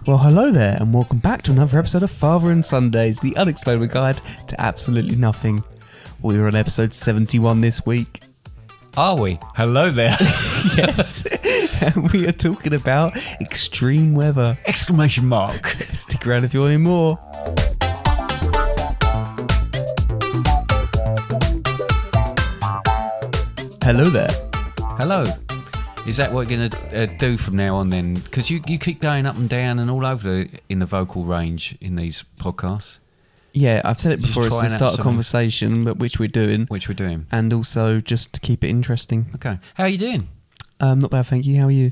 Well, hello there, and welcome back to another episode of Father and Sundays, the unexplainable guide to absolutely nothing. We're on episode 71 this week. Are we? Hello there. Yes. And we are talking about extreme weather. Exclamation mark. Stick around if you want any more. Hello there. Hello. Is that what we're going to do from now on then? Because you keep going up and down and all over in the vocal range in these podcasts. Yeah, I've said it before. It's to start a conversation, but which we're doing. And also just to keep it interesting. Okay. How are you doing? Not bad, thank you. How are you?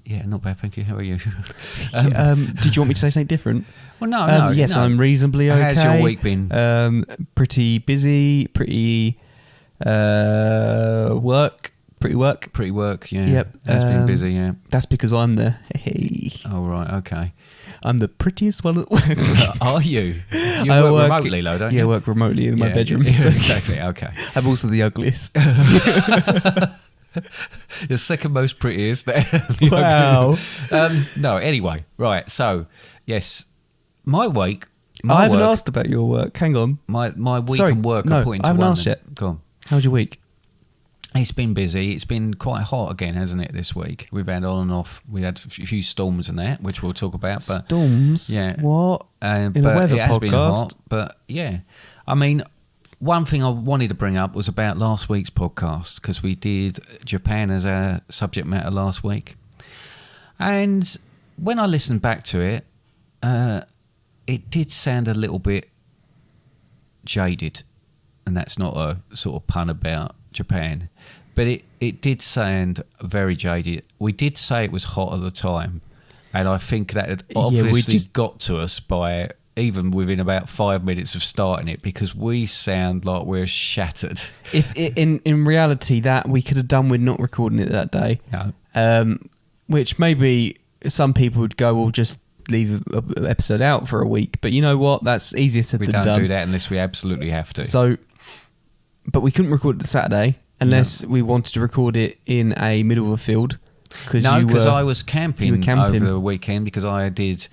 Yeah, not bad, thank you. How are you? Did you want me to say something different? Well, no. Yes, no. I'm reasonably okay. How's your week been? Pretty busy, pretty work. Pretty work, yeah. Yep. Has been busy, yeah. That's because I'm the... Hey. Oh, right, okay. I'm the prettiest one at work. Are you? You work remotely, though, don't you? Yeah, I work remotely in my bedroom. So. Exactly, okay. I'm also the ugliest. You're second most prettiest there. Wow. No, anyway, right, so, yes, my week... I haven't asked about your work. Hang on. My week and work are put into one. I haven't asked yet. Go on. How's your week? It's been busy. It's been quite hot again, hasn't it, this week? We've had on and off. We had a few storms and that, which we'll talk about. But storms? Yeah. What? In a weather it has podcast? Been hot, but yeah. I mean, one thing I wanted to bring up was about last week's podcast, because we did Japan as our subject matter last week. And when I listened back to it, it did sound a little bit jaded. And that's not a sort of pun about Japan, but it did sound very jaded. We did say it was hot at the time, and I think that had obviously got to us by even within about 5 minutes of starting it, because we sound like we're shattered. If in reality that we could have done with not recording it that day, no. Which maybe some people would go, well, just leave an episode out for a week, but you know what? That's easier said than done. We don't do that unless we absolutely have to. So. But we couldn't record it the Saturday unless we wanted to record it in a middle of a field. No, because I was camping over the weekend, because I did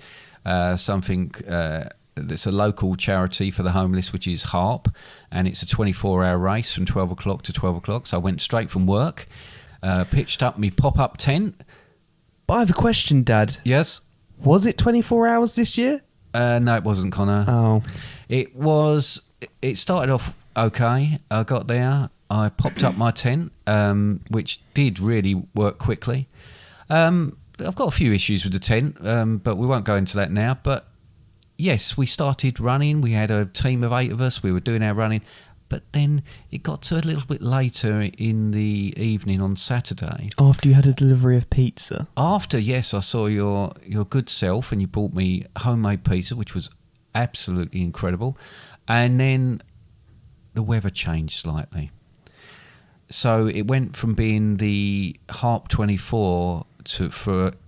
something that's a local charity for the homeless, which is HARP, and it's a 24-hour race from 12 o'clock to 12 o'clock. So I went straight from work, pitched up my pop-up tent. But I have a question, Dad. Yes? Was it 24 hours this year? No, it wasn't, Connor. Oh. It started off... Okay, I got there. I popped up my tent, which did really work quickly. I've got a few issues with the tent, but we won't go into that now. But yes, we started running. We had a team of 8 of us. We were doing our running. But then it got to a little bit later in the evening on Saturday. After you had a delivery of pizza? After, yes, I saw your good self, and you brought me homemade pizza, which was absolutely incredible. And then... the weather changed slightly. So it went from being the HARP 24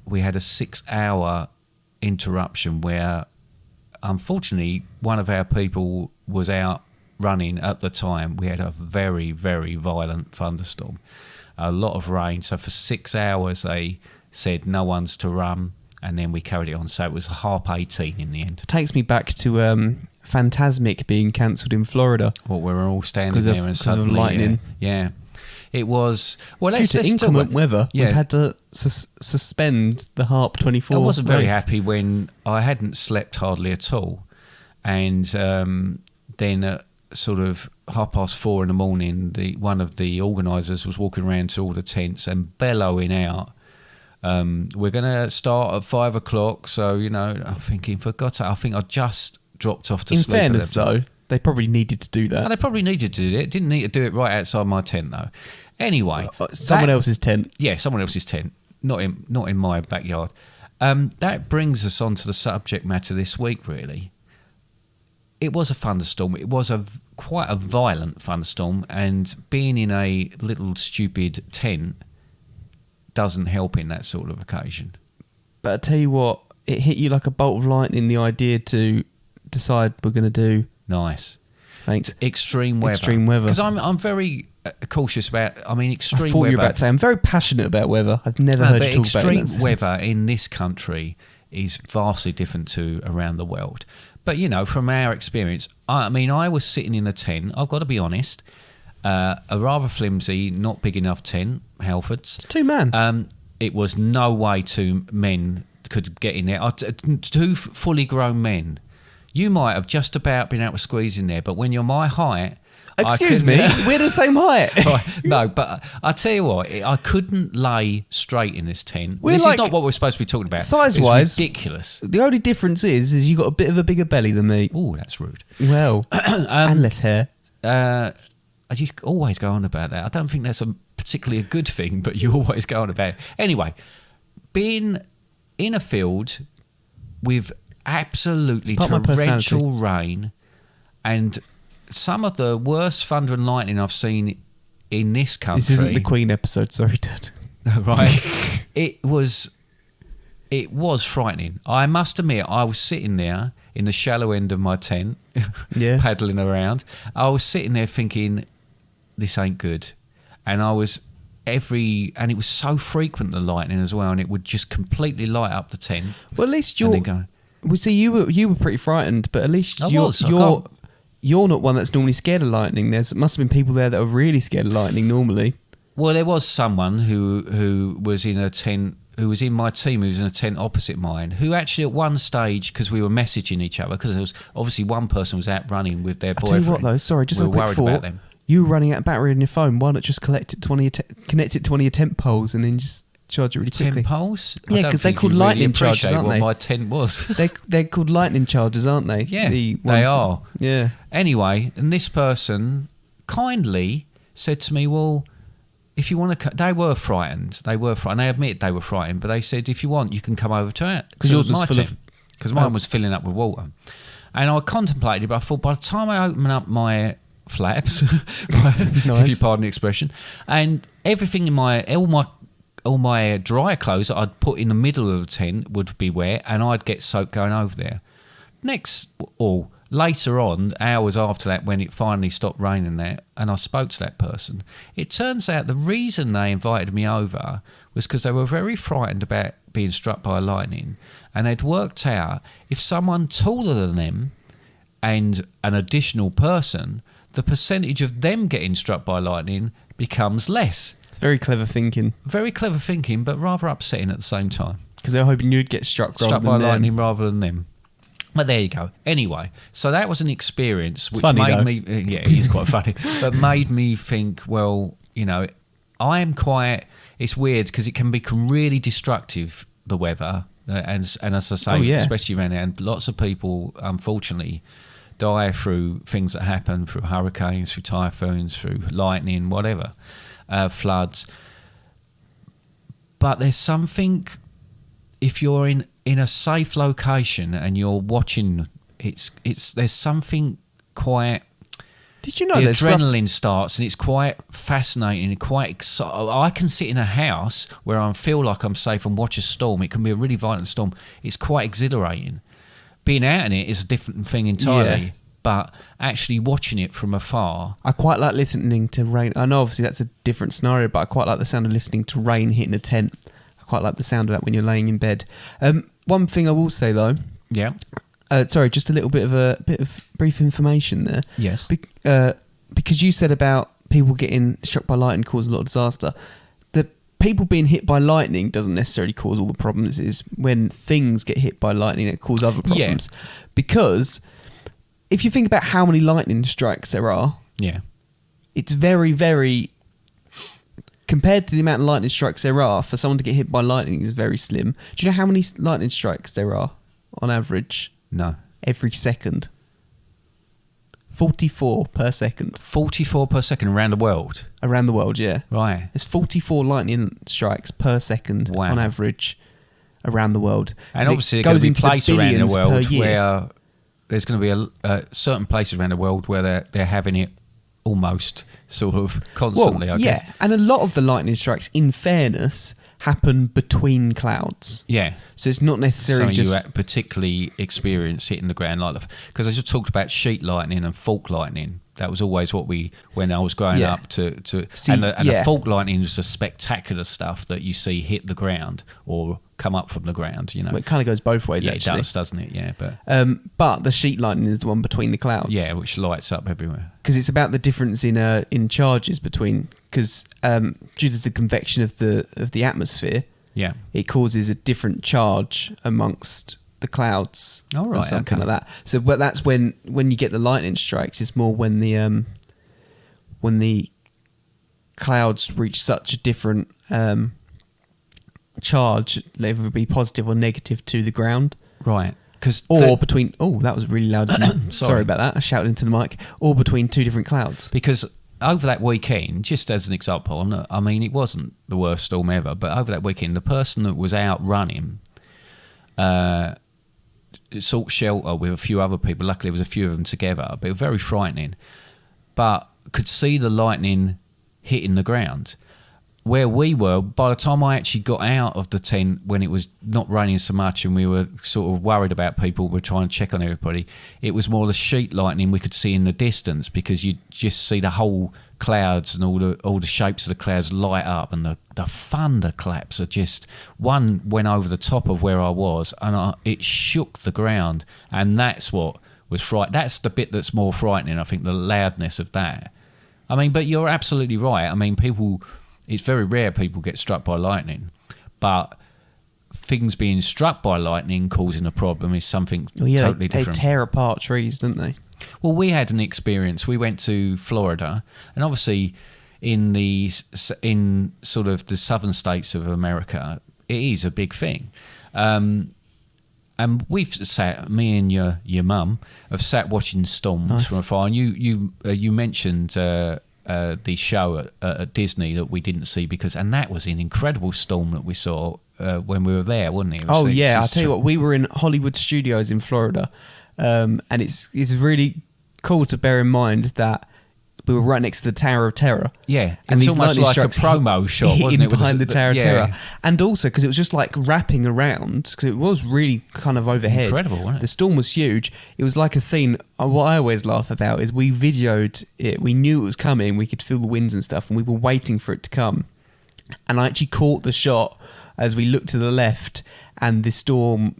we had a 6-hour interruption where, unfortunately, one of our people was out running at the time. We had a very, very violent thunderstorm, a lot of rain. So for 6 hours, they said no one's to run, and then we carried it on. So it was HARP 18 in the end. It takes me back to Phantasmic being cancelled in Florida. Well, we were all standing there and suddenly... Because of lightning. Yeah. It was... Well, due to inclement weather, we've had to suspend the HARP 24. I wasn't very happy when I hadn't slept hardly at all. And then at sort of 4:30 in the morning, one of the organisers was walking around to all the tents and bellowing out, we're going to start at 5 o'clock. So, you know, I'm thinking, for God's sake, I think I just dropped off to sleep. In fairness, though, they probably needed to do that. And they probably needed to do it. Didn't need to do it right outside my tent, though. Anyway. Someone else's tent. Yeah, someone else's tent. Not in my backyard. That brings us on to the subject matter this week, really. It was a thunderstorm. It was quite a violent thunderstorm, and being in a little stupid tent doesn't help in that sort of occasion. But I tell you what, it hit you like a bolt of lightning, the idea to decide we're going to do... Nice. Thanks. Extreme weather. Extreme weather. Because I'm very cautious about... I mean, extreme weather... I thought you were about to say, I'm very passionate about weather. I've never heard you talk about it. Extreme weather in this country is vastly different to around the world. But, from our experience, I was sitting in a tent, I've got to be honest, a rather flimsy, not big enough tent, Halfords. 2-man. It was no way two men could get in there. Two fully grown men. You might have just about been able to squeeze in there, but when you're my height... Excuse me, we're the same height. No, but I tell you what, I couldn't lay straight in this tent. This is not what we're supposed to be talking about. Size-wise, it's ridiculous. The only difference is you got a bit of a bigger belly than me. Oh, that's rude. Well, and less hair. You always go on about that. I don't think that's particularly a good thing, but you always go on about it. Anyway, being in a field with absolutely torrential rain and some of the worst thunder and lightning I've seen in this country. This isn't the Queen episode, sorry, Dad. Right. It was frightening. I must admit, I was sitting there in the shallow end of my tent, paddling around. I was sitting there thinking, this ain't good. And it was so frequent, the lightning as well, and it would just completely light up the tent. Well, at least you were pretty frightened, but at least you're not one that's normally scared of lightning. Must have been people there that are really scared of lightning normally. Well, there was someone who was in a tent, who was in my team, who was in a tent opposite mine, who actually at one stage, because we were messaging each other, because there was obviously one person was out running with their boyfriend. I'll tell you what though, sorry, just a quick thought. You were running out of battery in your phone. Why not just connect it to one of your tent poles and then just charge it really quickly? Tent poles? Yeah, because they're called lightning chargers, aren't they? What my tent was. They're called lightning chargers, aren't they? Yeah, they are. Yeah. Anyway, and this person kindly said to me, well, if you want to... They were frightened. They admitted they were frightened, but they said, if you want, you can come over to it. Because yours was full of... Because mine was filling up with water. And I contemplated it, but I thought by the time I open up my flaps, if you pardon the expression, and everything in all my dry clothes that I'd put in the middle of the tent would be wet, and I'd get soaked going over there. Later on, hours after that, when it finally stopped raining there, and I spoke to that person, it turns out the reason they invited me over was because they were very frightened about being struck by lightning, and they'd worked out if someone taller than them and an additional person, the percentage of them getting struck by lightning becomes less. It's very clever thinking. Very clever thinking, but rather upsetting at the same time. Because they were hoping you'd get struck by lightning rather than them. But there you go. Anyway, so that was an experience which made me... Yeah, it is quite funny. But made me think, well, I am quite... It's weird because it can become really destructive, the weather. And as I say, especially around there. And lots of people, unfortunately, die through things that happen, through hurricanes, through typhoons, through lightning, whatever, floods. But there's something, if you're in a safe location and you're watching, there's something quite... Did you know the adrenaline starts, and it's quite fascinating and quite exciting. I can sit in a house where I feel like I'm safe and watch a storm. It can be a really violent storm. It's quite exhilarating. Being out in it is a different thing entirely, but actually watching it from afar... I quite like listening to rain. I know obviously that's a different scenario, but I quite like the sound of listening to rain hitting a tent. I quite like the sound of that when you're laying in bed. One thing I will say though... Yeah. Sorry, just a little bit of brief information there. Yes. Because you said about people getting struck by lightning cause a lot of disaster. The people being hit by lightning doesn't necessarily cause all the problems. It's when things get hit by lightning that cause other problems. Yeah. Because if you think about how many lightning strikes there are, it's very, very... Compared to the amount of lightning strikes there are, for someone to get hit by lightning is very slim. Do you know how many lightning strikes there are on average? No. Every second. 44 per second. 44 per second around the world? Around the world, yeah. Right. There's 44 lightning strikes per second on average around the world. And obviously there are going to be places around the world where there's going to be certain places around the world where they're having it almost sort of constantly, I guess. Yeah, and a lot of the lightning strikes, in fairness, happen between clouds. Yeah. So it's not necessarily something just... you particularly experience hitting the ground like that. Because I just talked about sheet lightning and fault lightning. That was always what when I was growing up to see, and the fault lightning was the spectacular stuff that you see hit the ground or come up from the ground, you know. Well, it kind of goes both ways, Yeah, actually. it does, doesn't it? Yeah, but The sheet lightning is the one between the clouds. yeah, which lights up everywhere. Because it's about the difference in charges between, because due to the convection of the atmosphere, Yeah. it causes a different charge amongst the clouds. Oh, right, or something okay. like that. So, but that's when you get the lightning strikes. It's more when the clouds reach such a different charge, they would be positive or negative to the ground. Right. Between... Oh, that was really loud. Sorry about that. I shouted into the mic. Or between two different clouds. Because over that weekend, just as an example, it wasn't the worst storm ever, but over that weekend, the person that was out running sought shelter with a few other people. Luckily, there was a few of them together, but it was very frightening. But could see the lightning hitting the ground. Where we were, by the time I actually got out of the tent, when it was not raining so much and we were sort of worried about people, we're trying to check on everybody, it was more the sheet lightning we could see in the distance, because you just see the whole clouds and all the shapes of the clouds light up, and the thunderclaps are just... One went over the top of where I was, and it shook the ground, and that's what was frightening. That's the bit that's more frightening, I think, the loudness of that. But you're absolutely right. People... It's very rare people get struck by lightning, but things being struck by lightning causing a problem is something totally different. They tear apart trees, don't they? Well, we had an experience. We went to Florida, and obviously in sort of the southern states of America, it is a big thing. And we've sat, me and your mum have sat watching storms from afar. And you mentioned the show at Disney that we didn't see and that was an incredible storm that we saw when we were there, wasn't it? I'll tell you what, we were in Hollywood Studios in Florida, and it's really cool to bear in mind that we were right next to the Tower of Terror. Yeah, it and was almost like a promo shot, wasn't it? Behind the Tower of Terror. And also because it was just like wrapping around, because it was really kind of overhead. Incredible, wasn't it? The storm was huge. It was like a scene. What I always laugh about is we videoed it. We knew it was coming. We could feel the winds and stuff, and we were waiting for it to come. And I actually caught the shot as we looked to the left, and the storm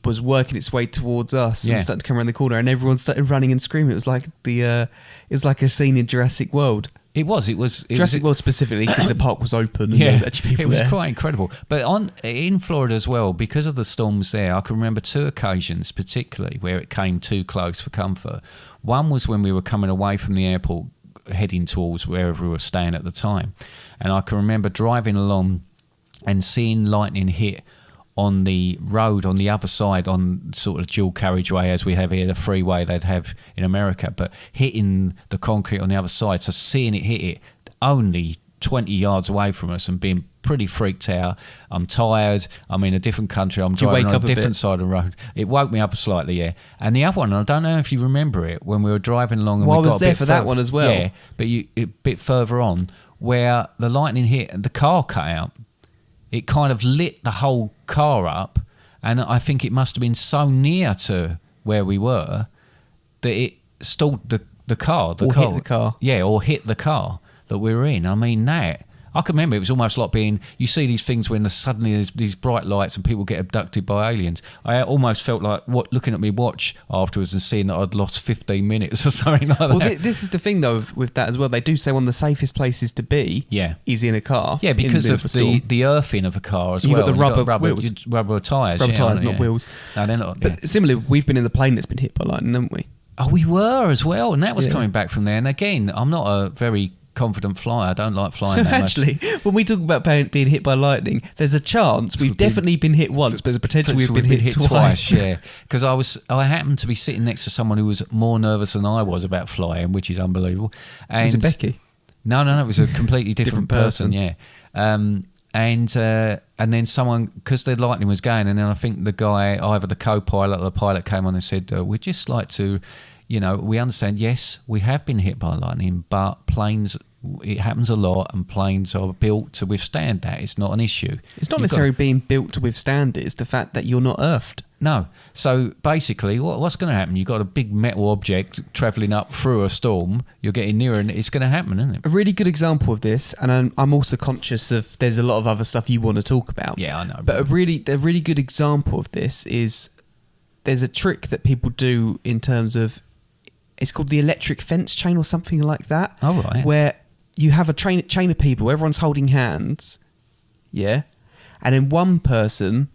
was working its way towards us and started to come around the corner, and everyone started running and screaming. It was like a scene in Jurassic World. It was Jurassic World specifically, because the park was open and there was actually people there. It was quite incredible. But in Florida as well, because of the storms there, I can remember two occasions particularly where it came too close for comfort. One was when we were coming away from the airport, heading towards wherever we were staying at the time, and I can remember driving along and seeing lightning hit on the road on the other side, on sort of dual carriageway as we have here, the freeway they'd have in America, but hitting the concrete on the other side. So seeing it hit it only 20 yards away from us and being pretty freaked out. I'm tired. I'm in a different country. I'm driving on a different side of the road. It woke me up slightly, yeah. And the other one, I don't know if you remember it, when we were driving along and I we got was there for that one as well. Yeah, but a bit further on, where the lightning hit and the car cut out. It kind of lit the whole car up, and I think it must have been so near to where we were that it stalled the car. Hit the car. Yeah, or hit the car that we were in. I can remember it was almost like being... You see these things when suddenly there's these bright lights and people get abducted by aliens. I almost felt like looking at my watch afterwards and seeing that I'd lost 15 minutes or something like that. Well, this is the thing, though, with that as well. They do say one of the safest places to be is in a car. Yeah, because of the earthing of a car as well. You've got the rubber wheels. Rubber tyres. Rubber tyres, not wheels. No, they're not. But similarly, we've been in the plane that's been hit by lightning, haven't we? Oh, we were as well, and that was coming back from there. And again, I'm not a very confident flyer. I don't like flying that actually, much. When we talk about being hit by lightning, there's a chance we've definitely been hit once, but there's a potential we've been hit twice. Yeah, because I happened to be sitting next to someone who was more nervous than I was about flying, which is unbelievable. And was it Becky? No, it was a completely different person. Yeah, and then someone, because the lightning was going, and then I think the guy, either the co-pilot or the pilot, came on and said, "We'd just like to." We understand, yes, we have been hit by lightning, but planes, it happens a lot, and planes are built to withstand that. It's not an issue. It's not necessarily being built to withstand it. It's the fact that you're not earthed. No. So basically, what's going to happen? You've got a big metal object travelling up through a storm. You're getting nearer, and it's going to happen, isn't it? A really good example of this, and I'm also conscious of there's a lot of other stuff you want to talk about. Yeah, I know. But a really good example of this is there's a trick that people do in terms of, it's called the electric fence chain or something like that. Oh, right. Where you have a chain of people, everyone's holding hands, yeah, and then one person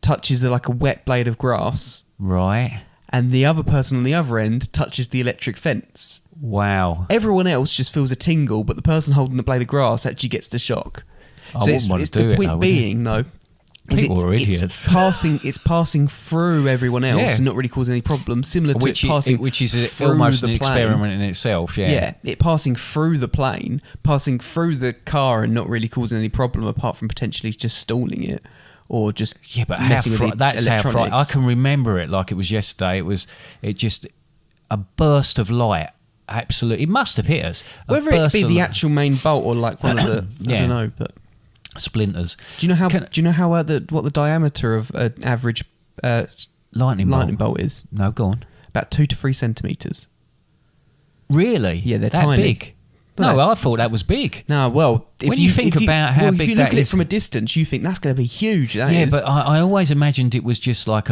touches like a wet blade of grass, Right. and the other person on the other end touches the electric fence. Wow. Everyone else just feels a tingle, but the person holding the blade of grass actually gets the shock. I wouldn't want to do it, the point though, would you? being, though, is People are idiots. It's passing through everyone else Yeah. and not really causing any problems. Similar to it passing, which is through almost the an plane. experiment in itself. Yeah. Yeah, it passing through the plane, passing through the car, and not really causing any problem apart from potentially just stalling it or just But messing with the that's how electronics. I can remember it like it was yesterday. It just a burst of light. Absolutely, it must have hit us. Whether it be the actual main bolt or like one of the, Yeah. I don't know, but splinters. do you know how what the diameter of an average Lightning bolt is? No, go on. About 2 to 3 centimeters. Really? Yeah, they're that tiny. big. They're- No, I thought that was big. No, well, When you think about how big if you that look at it is- from a distance, you think that's going to be huge. That Yeah, is. but I always imagined it was just like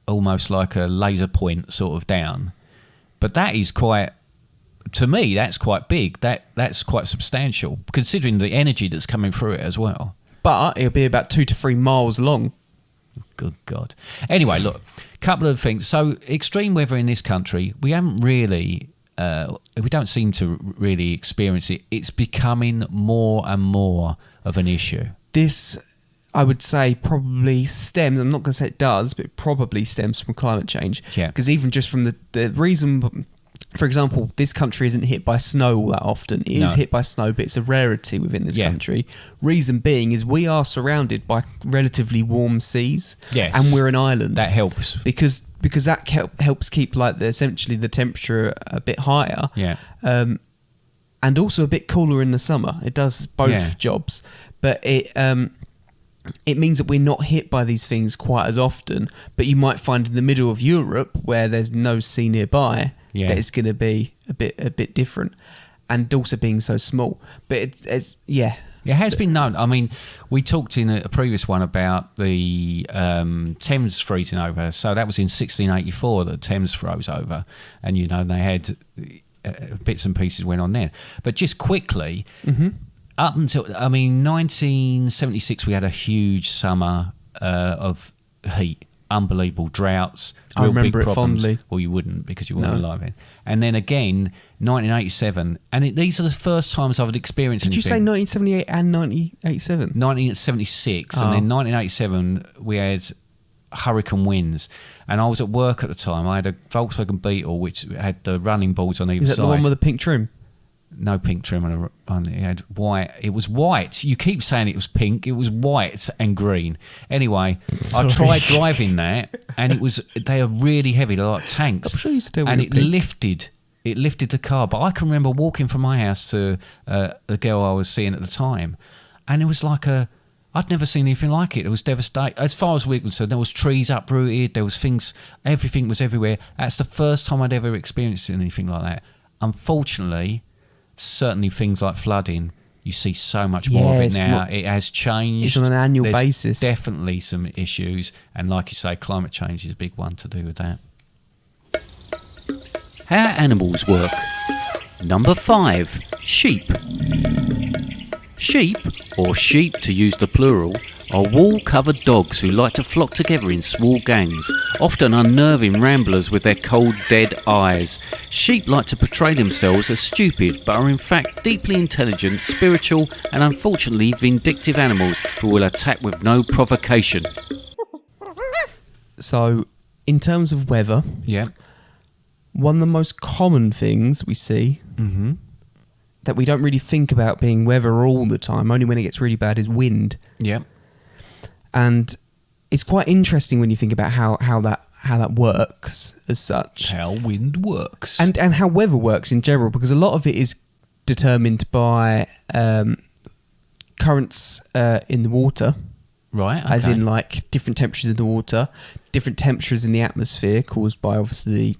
almost like a laser point sort of down. But that is quite, to me, that's quite big. That's quite substantial, considering the energy that's coming through it as well. But it'll be about 2 to 3 miles long. Good God. Anyway, look, couple of things. So extreme weather in this country, we haven't really, we don't seem to really experience it. It's becoming more and more of an issue. This, I would say, probably stems, I'm not going to say it does, but it probably stems from climate change. Yeah. Because even just from the reason, for example, this country isn't hit by snow all that often. It is No. hit by snow, but it's a rarity within this Yeah. country. Reason being is we are surrounded by relatively warm seas. Yes. And we're an island. That helps. Because that helps keep essentially the temperature a bit higher. Yeah. And also a bit cooler in the summer. It does both Yeah. jobs, but it means that we're not hit by these things quite as often. But you might find in the middle of Europe, where there's no sea nearby, Yeah. that it's going to be a bit different, and also being so small. But it's yeah. It has been known. I mean, we talked in a previous one about the Thames freezing over. So that was in 1684 that Thames froze over, and they had bits and pieces went on there. But just quickly, up until 1976, we had a huge summer of heat, unbelievable droughts, I real remember big it problems. fondly. Well, you wouldn't because you weren't No. alive then. And then again, 1987, and these are the first times I've experienced Did you say anything. 1978 and 1987? 1976, and Oh. then 1987 we had hurricane winds, and I was at work at the time. I had a Volkswagen Beetle which had the running boards on either Is that side. the one with the pink trim? No pink trim on it. It had white. It was white. You keep saying it was pink. It was white and green. Anyway, Sorry. I tried driving that, and they are really heavy. They're like tanks. I'm sure you still and were it pink. lifted the car. But I can remember walking from my house to the girl I was seeing at the time, and it was like I'd never seen anything like it. It was devastating. As far as we were concerned, there was trees uprooted. There was things. Everything was everywhere. That's the first time I'd ever experienced anything like that. Unfortunately, certainly things like flooding, you see so much more of it now. It has changed. It's on an annual There's basis. Definitely some issues, and like you say, climate change is a big one to do with that. How animals work. Number 5, sheep. Sheep, or sheep to use the plural, are wool-covered dogs who like to flock together in small gangs, often unnerving ramblers with their cold, dead eyes. Sheep like to portray themselves as stupid, but are in fact deeply intelligent, spiritual, and unfortunately vindictive animals who will attack with no provocation. So, in terms of weather, Yeah. one of the most common things we see Mm-hmm. that we don't really think about being weather all the time, only when it gets really bad, is wind. Yeah. And it's quite interesting when you think about how that works as such, How wind works. and how weather works in general, because a lot of it is determined by currents in the water, Right. Okay. as in like different temperatures in the water, different temperatures in the atmosphere caused by obviously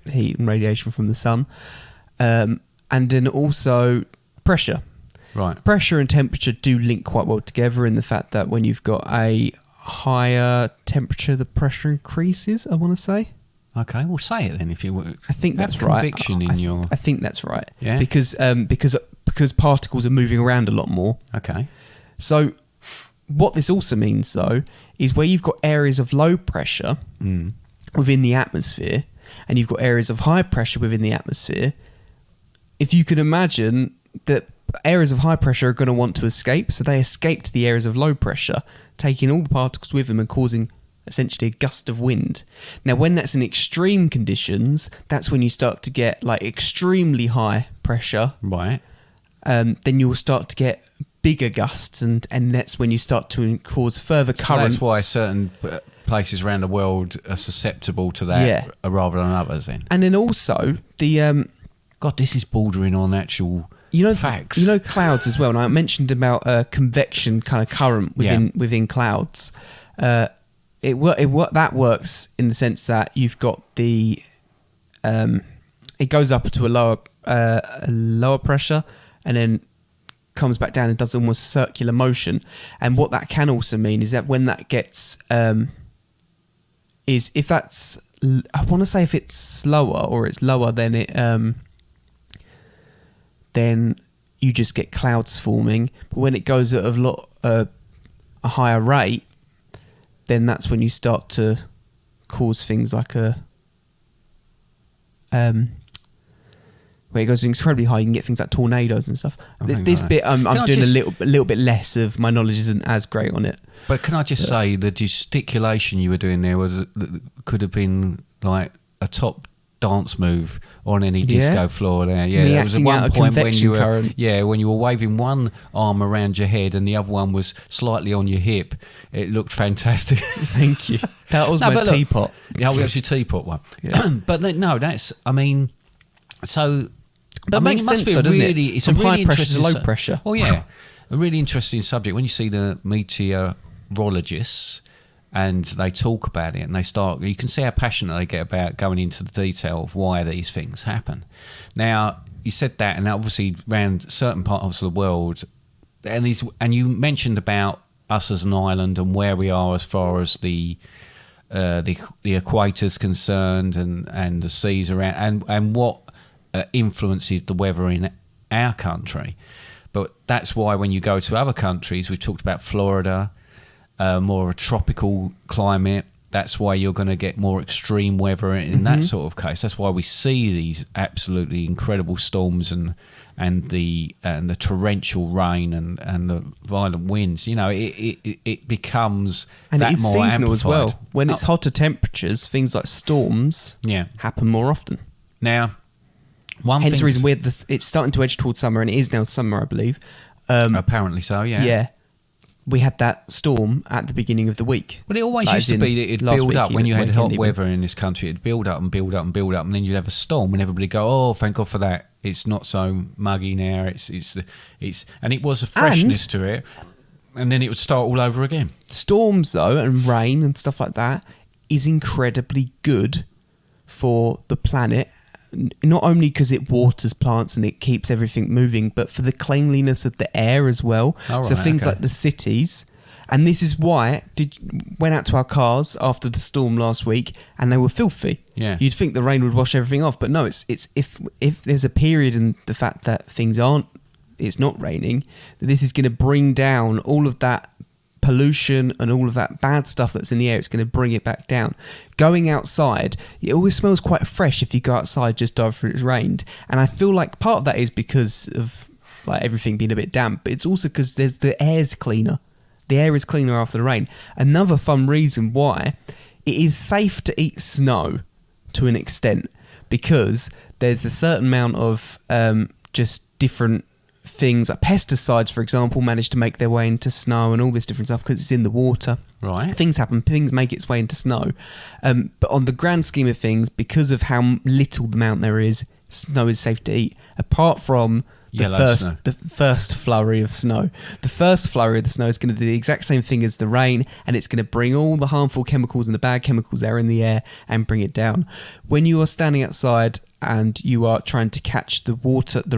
heat and radiation from the sun, and then also pressure. Right. Pressure and temperature do link quite well together in the fact that when you've got a higher temperature, the pressure increases, I want to say. Okay, well, say it then if you I think have that's right. conviction in your... I think that's right. Yeah? Because particles are moving around a lot more. Okay. So what this also means, though, is where you've got areas of low pressure within the atmosphere and you've got areas of high pressure within the atmosphere, if you can imagine that areas of high pressure are going to want to escape, so they escape to the areas of low pressure, taking all the particles with them and causing essentially a gust of wind. Now, when that's in extreme conditions, that's when you start to get like extremely high pressure. Right. Then you'll start to get bigger gusts, and that's when you start to cause further So currents. that's why certain places around the world are susceptible to that rather than others then. And then also the God, this is bordering on actual facts. You know clouds as well. And I mentioned about convection kind of current within clouds. That works in the sense that you've got the it goes up to a lower pressure and then comes back down and does almost a circular motion. And what that can also mean is that when that gets is if that's, I want to say if it's slower or it's lower than it then you just get clouds forming. But when it goes at a higher rate, then that's when you start to cause things like where it goes incredibly high, you can get things like tornadoes and stuff. This bit, I'm doing a little bit less of, my knowledge isn't as great on it. But can I just say the gesticulation you were doing there could have been like a top dance move on any disco floor there. Yeah, there was at one point when you were waving one arm around your head and the other one was slightly on your hip. It looked fantastic. Thank you. That was my teapot. Yeah, that was your teapot one. Yeah. But no, that's, I mean, so... But it makes sense though, doesn't it? It's From a really high pressure to interesting low pressure. Oh yeah, a really interesting subject. When you see the meteorologists and they talk about it and they start, you can see how passionate they get about going into the detail of why these things happen. Now, you said that, and obviously around certain parts of the world, and you mentioned about us as an island and where we are as far as the equator's concerned and the seas around and what influences the weather in our country. But that's why when you go to other countries, we've talked about Florida, more of a tropical climate. That's why you're going to get more extreme weather in that sort of case. That's why we see these absolutely incredible storms and the torrential rain and the violent winds. You know, it becomes and that it is more seasonal amplified. as well. When it's hotter temperatures, things like storms happen more often. Now, hence the reason it's starting to edge towards summer, and it is now summer, I believe. Apparently so, yeah. Yeah. We had that storm at the beginning of the week. Well, it always used to be that it'd build up when you had hot weather in this country. It'd build up and build up and build up, and then you'd have a storm, and everybody go, "Oh, thank God for that! It's not so muggy now." It's and it was a freshness to it, and then it would start all over again. Storms, though, and rain and stuff like that is incredibly good for the planet. Not only because it waters plants and it keeps everything moving, but for the cleanliness of the air as well. So things like the cities, and this is why went out to our cars after the storm last week, and they were filthy. Yeah, you'd think the rain would wash everything off, but no. It's if there's a period in the fact that it's not raining, that this is going to bring down all of that pollution and all of that bad stuff that's in the air. It's going to bring it back down. Going outside, it always smells quite fresh if you go outside just after it's rained, and I feel like part of that is because of like everything being a bit damp, but it's also because the air's cleaner. The air is cleaner after the rain. Another fun reason why it is safe to eat snow to an extent, because there's a certain amount of just different things like pesticides, for example, manage to make their way into snow and all this different stuff because it's in the water. Right. Things happen. Things make its way into snow. But on the grand scheme of things, because of how little the amount there is, snow is safe to eat. Apart from Yellow snow. the first flurry of snow. The first flurry of the snow is going to do the exact same thing as the rain, and it's going to bring all the harmful chemicals and the bad chemicals that are in the air and bring it down. When you are standing outside and you are trying to catch the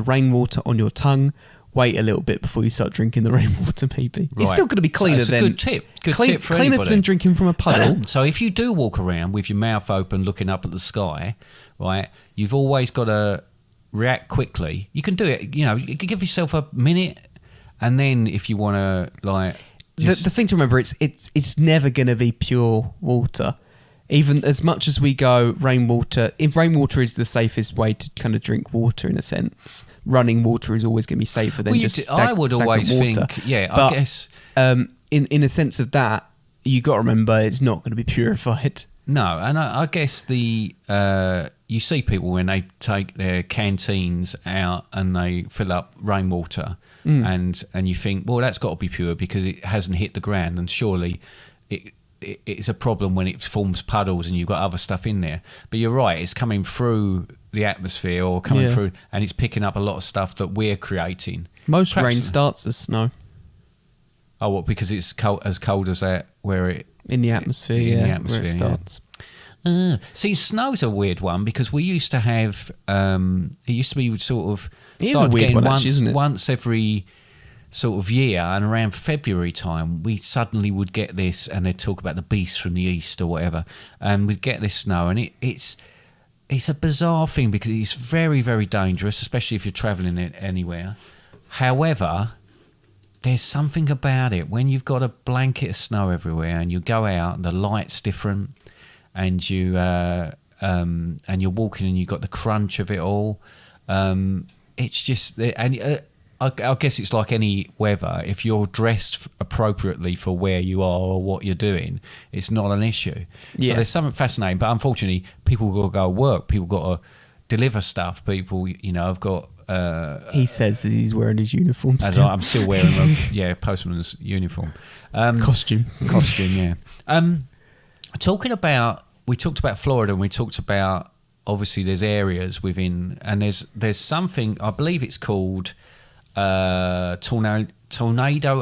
rainwater on your tongue, wait a little bit before you start drinking the rainwater, maybe. Right. It's still going to be cleaner it's a than... good tip. Good tip for cleaner anybody. than drinking from a puddle. So if you do walk around with your mouth open looking up at the sky, right, you've always got to react quickly. You can do it, you give yourself a minute, and then if you want to, like... The thing to remember, it's never going to be pure water. Even as much as we go rainwater, if rainwater is the safest way to kind of drink water in a sense, running water is always going to be safer than I would always water. think, yeah, but, I guess... in a sense of that, you got to remember it's not going to be purified. No, and I guess you see people when they take their canteens out and they fill up rainwater, and you think, well, that's got to be pure because it hasn't hit the ground, and surely it's a problem when it forms puddles and you've got other stuff in there. But you're right, it's coming through the atmosphere or coming through, and it's picking up a lot of stuff that we're creating. Most rain starts as snow. Oh, what? Because it's as cold as that, where it in the atmosphere, where it starts. See, snow's a weird one because we used to have. It used to be sort of. It is a weird one, actually, isn't it? Once every sort of year, and around February time, we suddenly would get this, and they'd talk about the beast from the east or whatever, and we'd get this snow, and it's a bizarre thing because it's very, very dangerous, especially if you're travelling it anywhere. However, there's something about it when you've got a blanket of snow everywhere, and you go out, and the light's different, and you're walking, and you've got the crunch of it all. It's just, and I guess it's like any weather. If you're dressed appropriately for where you are or what you're doing, it's not an issue. Yeah. So there's something fascinating, but unfortunately, people got to go work. People got to deliver stuff. People, have got. He says that he's wearing his uniform still. I'm still wearing a postman's uniform. Costume, yeah. We talked about Florida, and we talked about, obviously there's areas within, and there's something, I believe it's called Tornado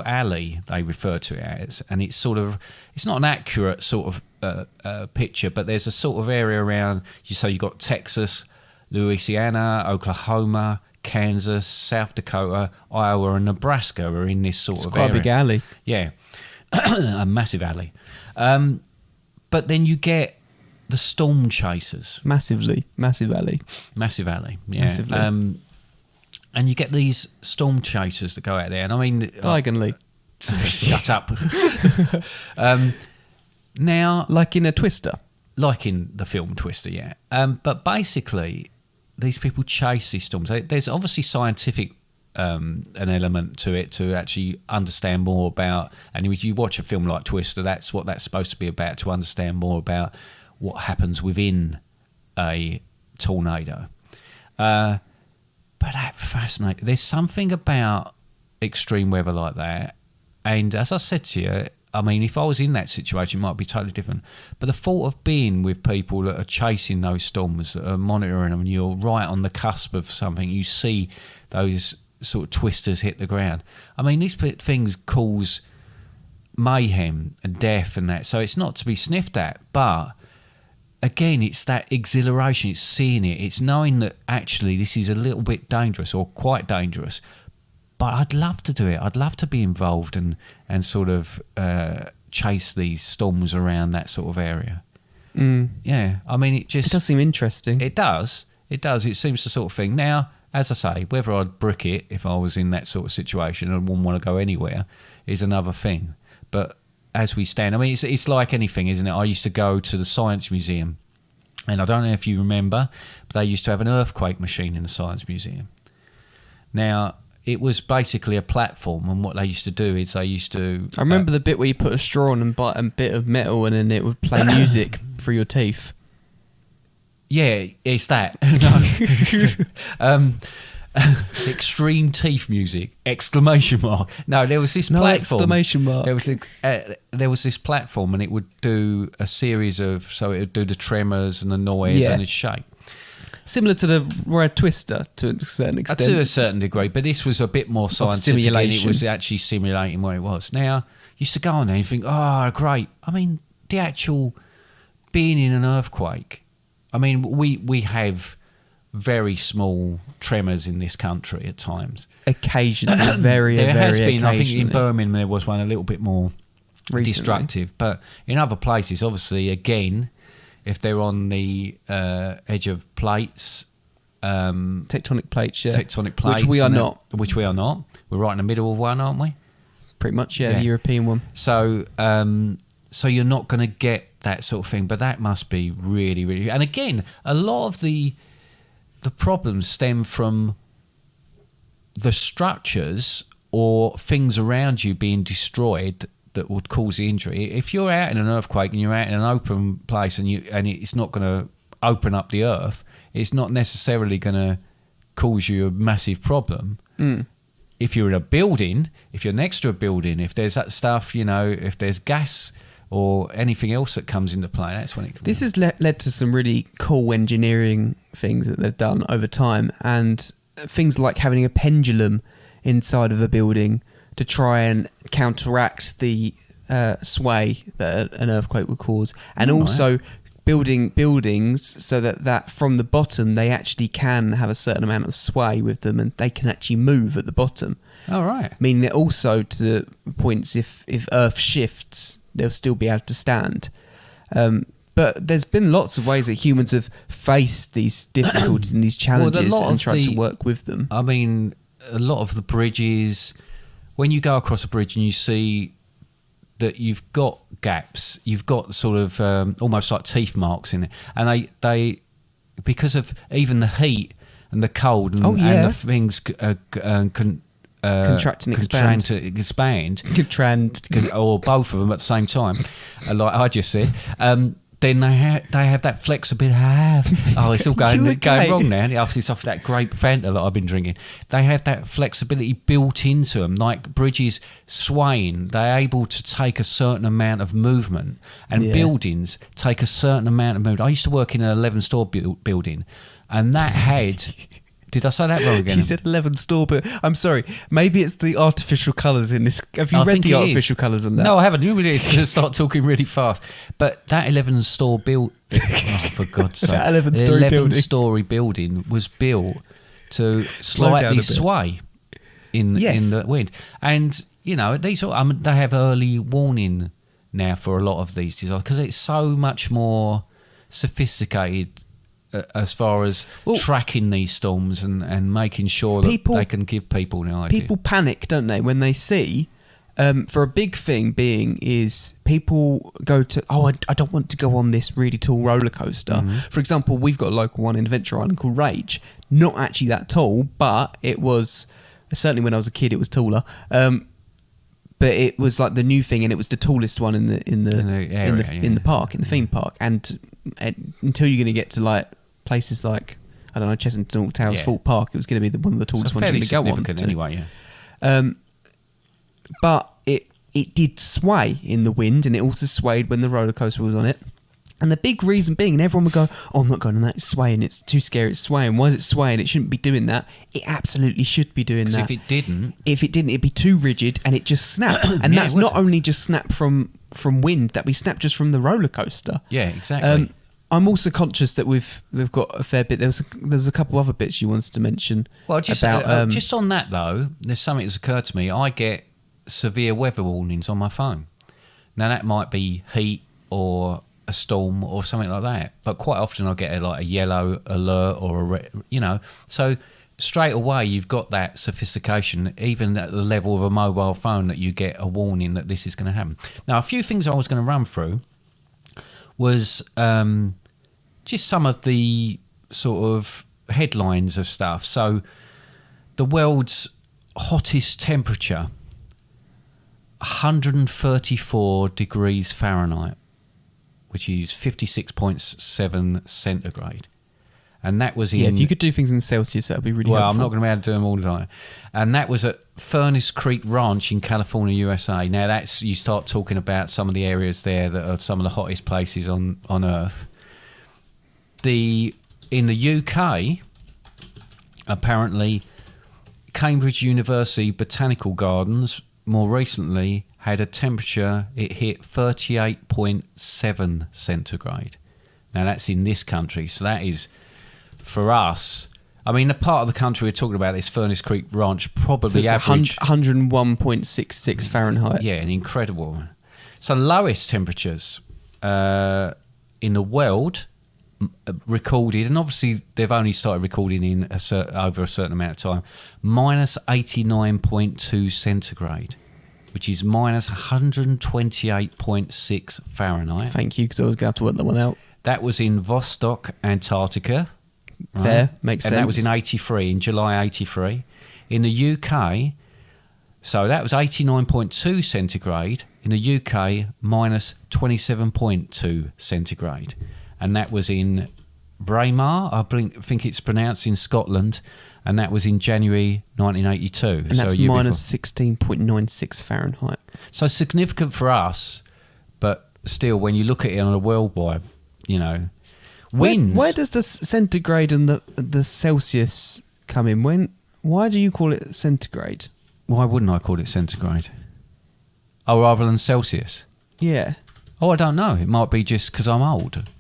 Alley, they refer to it as, and it's not an accurate sort of picture, but there's a sort of area around, so you've got Texas, Louisiana, Oklahoma, Kansas, South Dakota, Iowa, and Nebraska are in this sort of area. Quite a big alley. Yeah, a massive alley. But then you get the storm chasers. Massive alley. Massive alley, yeah. Massively. And you get these storm chasers that go out there. And I mean... Diagonally. Shut up. Now... Like in a Twister. Like in the film Twister, yeah. But basically, these people chase these storms. There's obviously scientific an element to it to actually understand more about... And if you watch a film like Twister, that's what that's supposed to be about, to understand more about what happens within a tornado. But that fascinating. There's something about extreme weather like that. And as I said to you, I mean, if I was in that situation, it might be totally different. But the thought of being with people that are chasing those storms, that are monitoring them, and you're right on the cusp of something, you see those sort of twisters hit the ground. I mean, these things cause mayhem and death and that. So it's not to be sniffed at, but... Again, it's that exhilaration, it's seeing it, it's knowing that actually this is a little bit dangerous or quite dangerous, but I'd love to do it. I'd love to be involved and sort of chase these storms around that sort of area. Yeah, I mean, it does seem interesting. It does. It seems the sort of thing. Now, as I say, whether I'd brick it if I was in that sort of situation and wouldn't want to go anywhere is another thing. But as we stand, I mean, it's like anything, isn't it? I used to go to the Science Museum, and I don't know if you remember, but they used to have an earthquake machine in the Science Museum. Now, it was basically a platform, and what they used to do is I remember the bit where you put a straw on and bite a bit of metal, and then it would play music through your teeth. Yeah, it's that. Extreme teeth music! ! No, there was this platform. ! There was this platform, and it would do a series of. So it would do the tremors and the noise and its shake. Similar to the red twister to a certain extent. To a certain degree, but this was a bit more scientific. Simulation. And it was actually simulating what it was. Now, you used to go on there and you think, oh, great. I mean, the actual being in an earthquake. I mean, we have very small tremors in this country at times. Occasionally, very has been. occasionally. I think in Birmingham there was one a little bit more Recently. destructive, but in other places, obviously, again, if they're on the edge of plates, Tectonic plates, yeah. tectonic plates, Which we are not. Which we are not. We're right in the middle of one, aren't we? Pretty much, yeah, Yeah. the European one. So, so you're not going to get that sort of thing, but that must be really, really. And again, a lot of the problems stem from the structures or things around you being destroyed that would cause the injury. If you're out in an earthquake and you're out in an open place and it's not going to open up the earth, it's not necessarily going to cause you a massive problem. If you're in a building, if you're next to a building, if there's that stuff, if there's gas or anything else that comes into play, that's when it can. This has led to some really cool engineering things that they've done over time, and things like having a pendulum inside of a building to try and counteract the sway that an earthquake would cause, and also building buildings so that from the bottom they actually can have a certain amount of sway with them and they can actually move at the bottom. All right. Meaning that also to points if Earth shifts, they'll still be able to stand. But there's been lots of ways that humans have faced these difficulties and these challenges and tried to work with them. I mean, a lot of the bridges, when you go across a bridge and you see that you've got gaps, you've got sort of almost like teeth marks in it, and they because of even the heat and the cold and the things contract and expand. Or both of them at the same time, like I just said. Then they have that flexibility. Oh, it's all going wrong now. After it's off that grape Fanta that I've been drinking. They have that flexibility built into them, like bridges swaying. They're able to take a certain amount of movement, and buildings take a certain amount of movement. I used to work in an 11-store building, and that had... Did I say that wrong again? You said 11 store, but I'm sorry. Maybe it's the artificial colours in this. Have you read the artificial colours in that? No, I haven't. You really going to start talking really fast. But that 11-store build, for God's sake, that 11-story building was built to slightly sway in the wind. And these they have early warning now for a lot of these designs because it's so much more sophisticated. As far as tracking these storms and making sure that they can give people an idea. People panic, don't they, when they see, for a big thing being is people go to, I don't want to go on this really tall roller coaster. Mm-hmm. For example, we've got a local one in Adventure Island called Rage. Not actually that tall, but it was, certainly when I was a kid, it was taller. But it was like the new thing, and it was the tallest one in the park, in the theme park. And until you're going to get to like places like, I don't know, Chessington Towers, Fort Park, it was going to be one of the tallest ones you're going to go on. Anyway, yeah. But it did sway in the wind, and it also swayed when the roller coaster was on it. And the big reason being, and everyone would go, I'm not going on that, it's swaying, it's too scary, it's swaying. Why is it swaying? It shouldn't be doing that. It absolutely should be doing that. If it didn't, it'd be too rigid and it just snapped. And that's not only just snap from wind, that we snap just from the roller coaster. Yeah, exactly. I'm also conscious that we've got a fair bit. There's a couple other bits you wanted to mention. Well, just on that though, there's something that's occurred to me. I get severe weather warnings on my phone. Now that might be heat or a storm or something like that, but quite often I get a yellow alert or a red, So straight away you've got that sophistication, even at the level of a mobile phone, that you get a warning that this is going to happen. Now, a few things I was going to run through was just some of the sort of headlines of stuff. So the world's hottest temperature, 134 degrees Fahrenheit, which is 56.7 centigrade. And that was in... Yeah, if you could do things in Celsius, that would be really helpful. Well, I'm not going to be able to do them all the time. And that was at Furnace Creek Ranch in California, USA. Now, that's you start talking about some of the areas there that are some of the hottest places on Earth. The in the UK, apparently, Cambridge University Botanical Gardens more recently had a temperature, it hit 38.7 centigrade. Now that's in this country, so that is, for us, I mean, the part of the country we're talking about, this Furnace Creek Ranch, probably So it's average 101.66 Fahrenheit. Yeah, an incredible. So lowest temperatures in the world recorded, and obviously they've only started recording in over a certain amount of time, minus 89.2 centigrade, which is minus 128.6 Fahrenheit. Thank you, because I was going to have to work that one out. That was in Vostok, Antarctica. Right? Fair, makes sense. And that was in July 83. In the UK, so that was 89.2 centigrade. In the UK, minus 27.2 centigrade. And that was in Braemar, I think it's pronounced, in Scotland. And that was in January 1982. And that's minus 16.96 Fahrenheit. So significant for us, but still, when you look at it on a worldwide, winds. Where does the centigrade and the Celsius come in? Why do you call it centigrade? Why wouldn't I call it centigrade? Oh, rather than Celsius? Yeah. Oh, I don't know. It might be just because I'm old.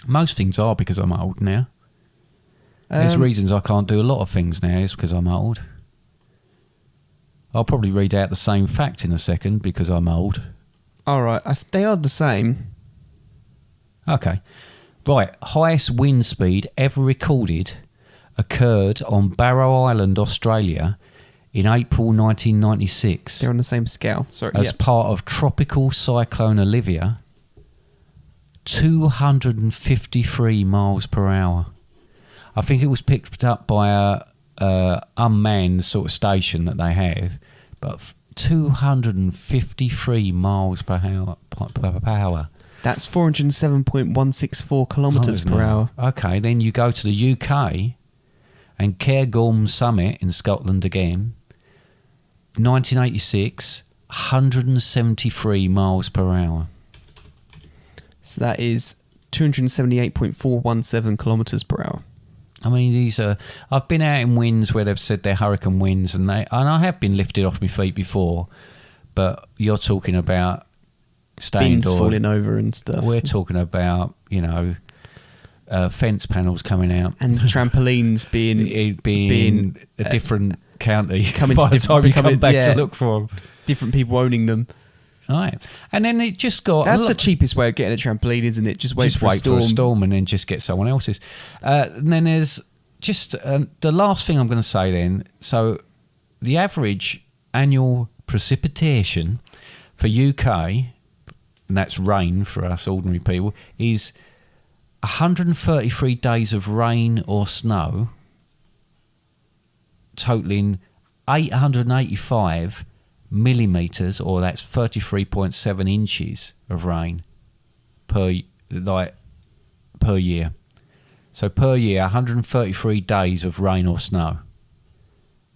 Most things are because I'm old now. There's reasons I can't do a lot of things now is because I'm old. I'll probably read out the same fact in a second because I'm old. All right. They are the same. Okay. Right. Highest wind speed ever recorded occurred on Barrow Island, Australia in April 1996. They're on the same scale. Sorry. As part of Tropical Cyclone Olivia, 253 miles per hour. I think it was picked up by a unmanned sort of station that they have, but 253 miles per hour. That's 407.164 kilometres per hour. Okay, then you go to the UK and Cairngorm Summit in Scotland again, 1986, 173 miles per hour. So that is 278.417 kilometres per hour. I mean, these are. I've been out in winds where they've said they're hurricane winds, and I have been lifted off my feet before. But you're talking about staying Bins indoors, falling over and stuff. We're talking about fence panels coming out and trampolines being a different county. Coming by to the different, time you come back to look for them, different people owning them. Right, and then it just got. That's the cheapest way of getting a trampoline, isn't it? Just wait for a storm and then just get someone else's. And then there's just the last thing I'm going to say. Then, so the average annual precipitation for UK, and that's rain for us ordinary people, is 133 days of rain or snow, totaling 885 millimeters, or that's 33.7 inches of rain per year. So per year, 133 days of rain or snow,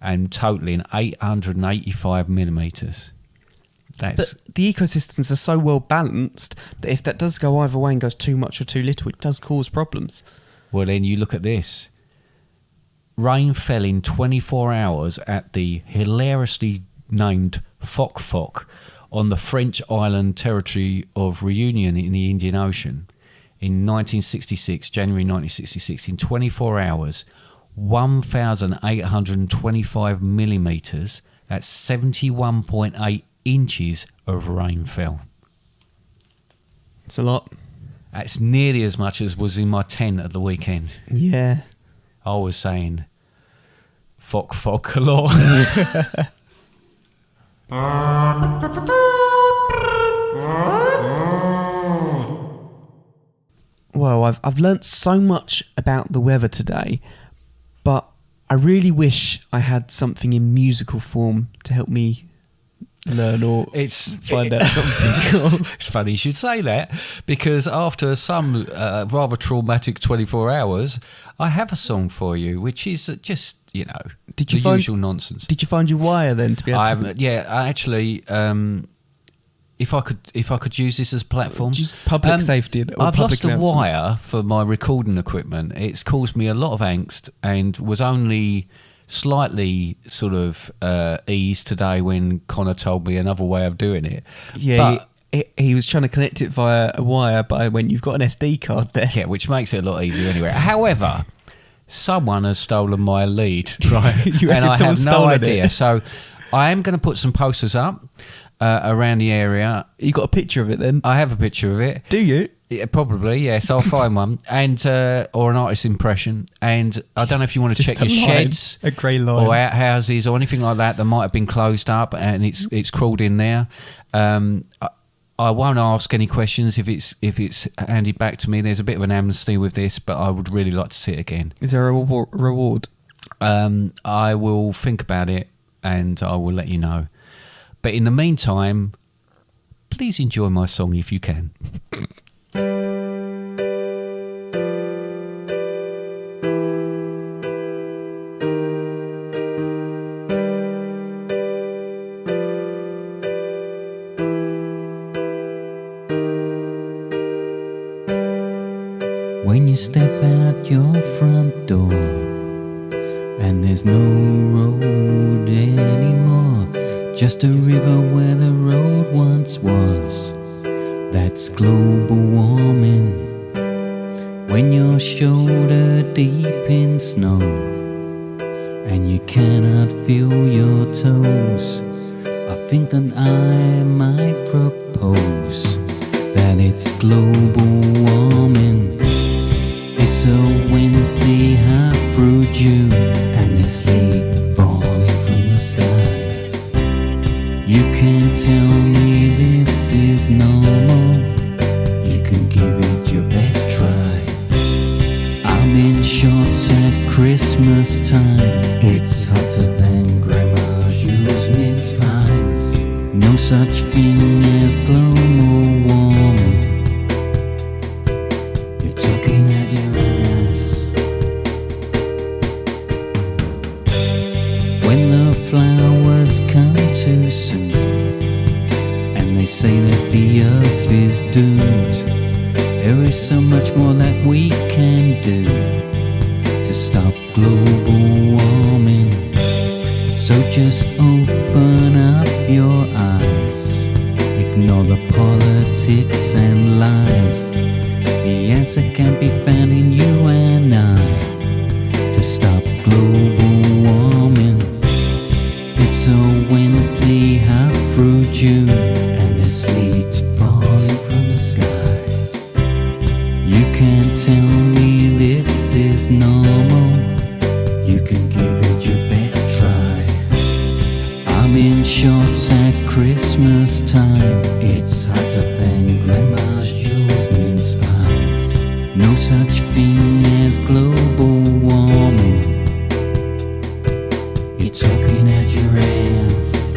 and totaling 885 millimeters. But the ecosystems are so well balanced that if that does go either way and goes too much or too little, it does cause problems. Well, then you look at this. Rain fell in 24 hours at the hilariously named Fok Fok on the French island territory of Reunion in the Indian Ocean in January 1966. In 24 hours, 1,825 millimetres, that's 71.8 inches of rain fell. It's a lot. That's nearly as much as was in my tent at the weekend. Yeah. I was saying Fok Fok a lot. Well, I've learnt so much about the weather today, but I really wish I had something in musical form to help me learn or find out something. It's funny you should say that, because after some rather traumatic 24 hours, I have a song for you, which is just, usual nonsense. Did you find your wire then to be able to... I actually, if I could use this as a platform. Just public safety. Or I've public lost a announcement. wire for my recording equipment. It's caused me a lot of angst and was only slightly sort of eased today when Connor told me another way of doing it. Yeah, But, he was trying to connect it via a wire, but I went, you've got an SD card there. yeah, which makes it a lot easier anyway. However, someone has stolen my lead, right? You and reckon I someone's have no stolen idea. it? So I am going to put some posters up around the area. You got a picture of it then? I have a picture of it. Do you? Yeah, probably, yes. I'll find one, and or an artist's impression. And I don't know if you want to check a your line, sheds, a grey line, or outhouses, or anything like that might have been closed up, and it's crawled in there. I won't ask any questions if it's handed back to me. There's a bit of an amnesty with this, but I would really like to see it again. Is there a reward? I will think about it, and I will let you know. But in the meantime, please enjoy my song if you can. When you step out your front door and there's no road anymore, just a river where the road once was, that's global warming. When you're shoulder deep in snow and you cannot feel your toes, I think that I might propose that it's global warming. It's a Wednesday half through June and there's sleet falling from the sky. You can tell me this is normal, you can give it your best try. I'm in shorts at Christmas time, it's hotter than grandma's used mince pies. No such thing as global warming. You're talking at your ass. When the flowers come too soon and they say that the earth is doomed, there is so much more that we can do to stop global warming. So just open up your eyes, ignore the politics and lies. The answer can be found in you and I to stop global warming. It's a Wednesday half through June and there's sleet falling from the sky. You can tell me this is normal, you can give it your best try. I'm in shorts at Christmas time, it's hotter than grandma's used mince pies. No such thing as global warming. You're talking at your ass.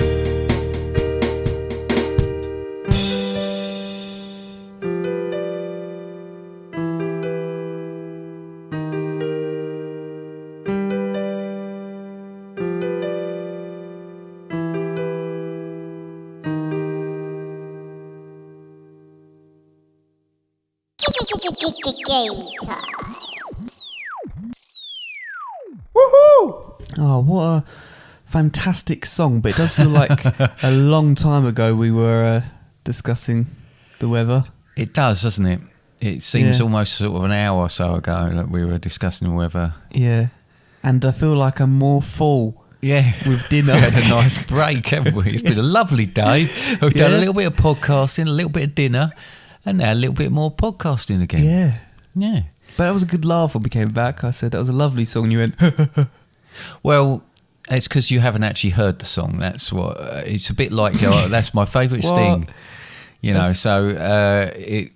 Game time. Oh, what a fantastic song! But it does feel like a long time ago we were discussing the weather. It does, doesn't it? It seems Yeah. almost sort of an hour or so ago that we were discussing the weather. Yeah, and I feel like I'm more full Yeah, with dinner. we had a nice break, haven't we? It's been a lovely day. We've done a Yeah. little bit of podcasting, a little bit of dinner, and now a little bit more podcasting again. Yeah, Yeah. but that was a good laugh when we came back. I said that was a lovely song. And you went, Well, it's because you haven't actually heard the song. That's what. It's a bit like that's my favourite What? Sting. You know, That's- so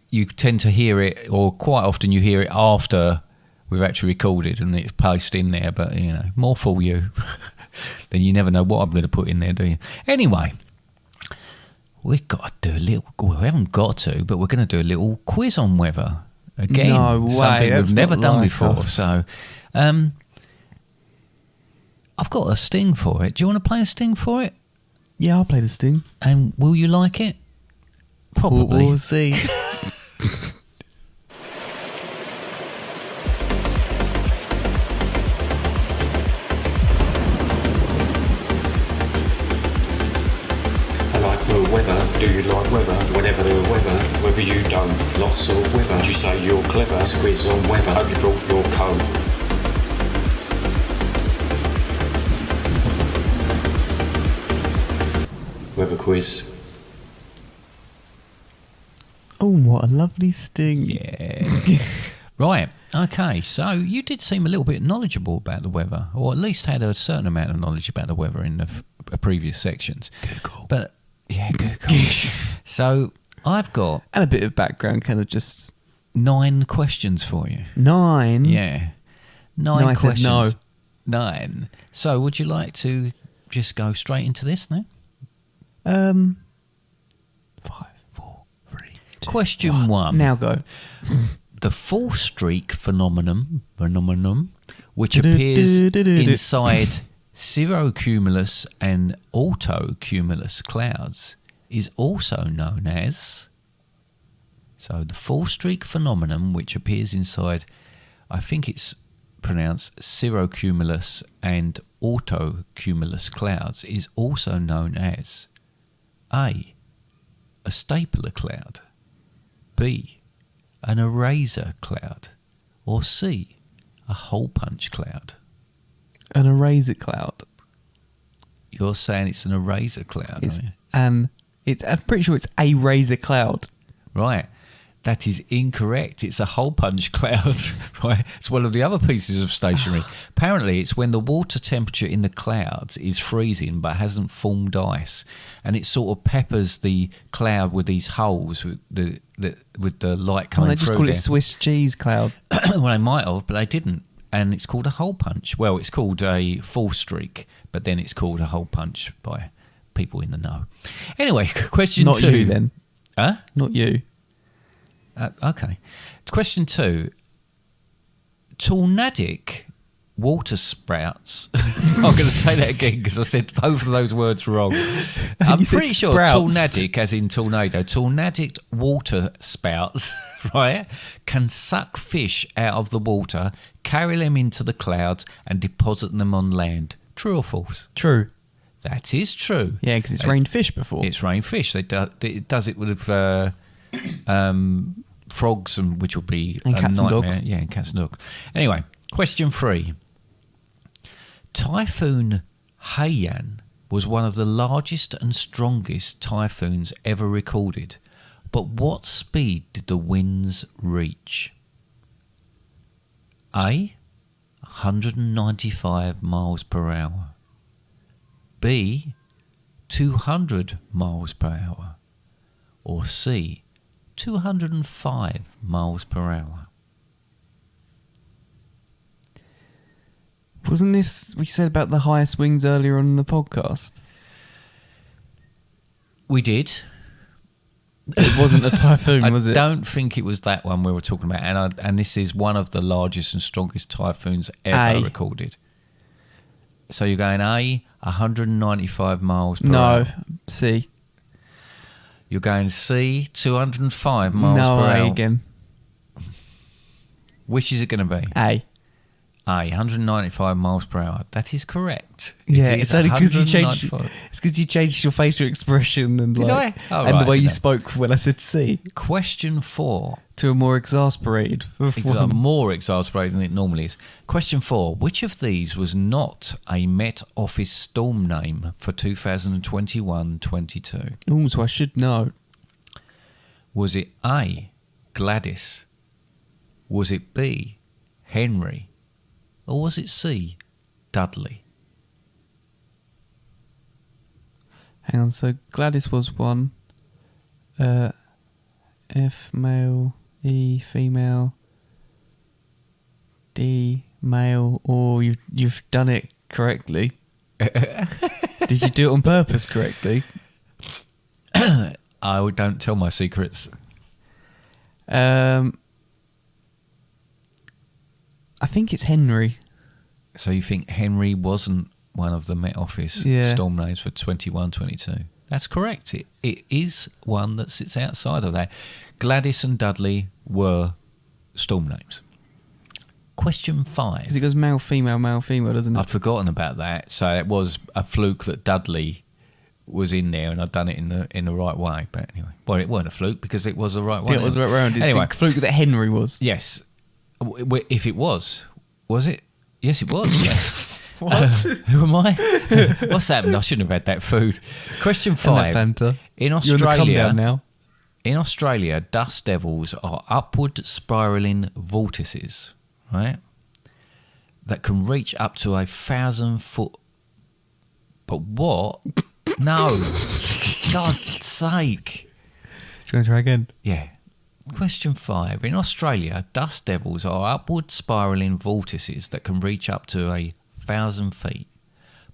you tend to hear it, or quite often you hear it after we've actually recorded and it's placed in there. But you know, more for you. Then you never know what I'm going to put in there, do you? Anyway, we've got to do a little. Well, we haven't got to, but we're going to do a little quiz on weather again. No way, Something that's we've never not done like before. us. So, I've got a sting for it. Do you want to play a sting for it? "Yeah, I'll play the Sting." And will you like it? Probably. We'll see. I like the weather. Do you like weather? Whenever the weather, whether you don't. Lots of weather. Would you say you're clever? It's a quiz on weather. Hope you brought your coat. Weather quiz. Oh, what a lovely sting. Yeah. Right. Okay. So you did seem a little bit knowledgeable about the weather, or at least had a certain amount of knowledge about the weather in the previous sections. Google. But yeah, Google. So I've got And a bit of background, kind of just 9 questions for you. 9. Yeah. 9 No, I said questions. no. 9. So would you like to just go straight into this now? 5, 4, 3, 2, Question 1. Now go. The full streak phenomenon, which appears inside cirrocumulus and altocumulus clouds, is also known as. So the full streak phenomenon, which appears inside, I think it's pronounced cirrocumulus and altocumulus clouds, is also known as A, a stapler cloud, B, an eraser cloud, or C, a hole punch cloud. An eraser cloud. You're saying it's an eraser cloud, It's are you? I'm pretty sure it's a razor cloud. Right. That is incorrect. It's a hole punch cloud, right? It's one of the other pieces of stationery. Apparently, it's when the water temperature in the clouds is freezing but hasn't formed ice, and it sort of peppers the cloud with these holes with the light Oh, coming they just through call there. it Swiss cheese cloud. Well, they might have, but they didn't. And it's called a hole punch. Well, it's called a full streak, but then it's called a hole punch by people in the know. Anyway, question Not 2. you then. Huh? Not you. Okay. Question 2. Tornadic water sprouts. I'm going to say that again because I said both of those words wrong. I'm You said pretty sure sprouts. tornadic, as in tornado, tornadic water spouts, right, can suck fish out of the water, carry them into the clouds, and deposit them on land. True or false? True. That is true. Yeah, because it's rained fish before. It's rain fish. It does it with frogs, and which will be And a cats and nightmare. dogs. Yeah, and cats and dogs. Anyway, question 3. Typhoon Haiyan was one of the largest and strongest typhoons ever recorded. But what speed did the winds reach? A, 195 miles per hour. B, 200 miles per hour. Or C, 205 miles per hour. Wasn't this we said about the highest wings earlier on in the podcast? We did. It wasn't a typhoon, was I it? don't think it was that one we were talking about. And this is one of the largest and strongest typhoons ever A. recorded. So you're going A, 195 miles per No. hour. C. You're going C, 205 miles No, per A hour. again. Which is it going to be? A. A, 195 miles per hour. That is correct. Yeah, It is it's only because you changed. 195. It's because you changed your facial expression and Did like, I? Oh, and right, the way you did I? spoke when I said C Question 4. to a more exasperated. More exasperating than it normally is. Question 4. Which of these was not a Met Office storm name for 2021-22? Oh, so I should know. Was it A, Gladys? Was it B, Henry? Or was it C, Dudley? Hang on. So Gladys was one. F male, E female, D male. Or you've done it correctly. Did you do it on purpose correctly? I don't tell my secrets. I think it's Henry. So you think Henry wasn't one of the Met Office Yeah. storm names for 21-22? That's correct. It is one that sits outside of that. Gladys and Dudley were storm names. Question 5. Because it goes male, female, doesn't it? I'd forgotten about that. So it was a fluke that Dudley was in there, and I'd done it in the right way. But anyway, well, it weren't a fluke because it was the right way. Yeah, it was right round. It's anyway, the fluke that Henry was. Yes. If it was it? Yes, it was. Yeah. What? Who am I? What's happened? I shouldn't have had that food. Question 5. Fanta. In You're in the come Australia, down now. in Australia, dust devils are upward spiraling vortices, right? That can reach up to 1,000 foot. But what? No. God's sake. Do you want to try again? Yeah. Question 5. In Australia, dust devils are upward spiraling vortices that can reach up to 1,000 feet.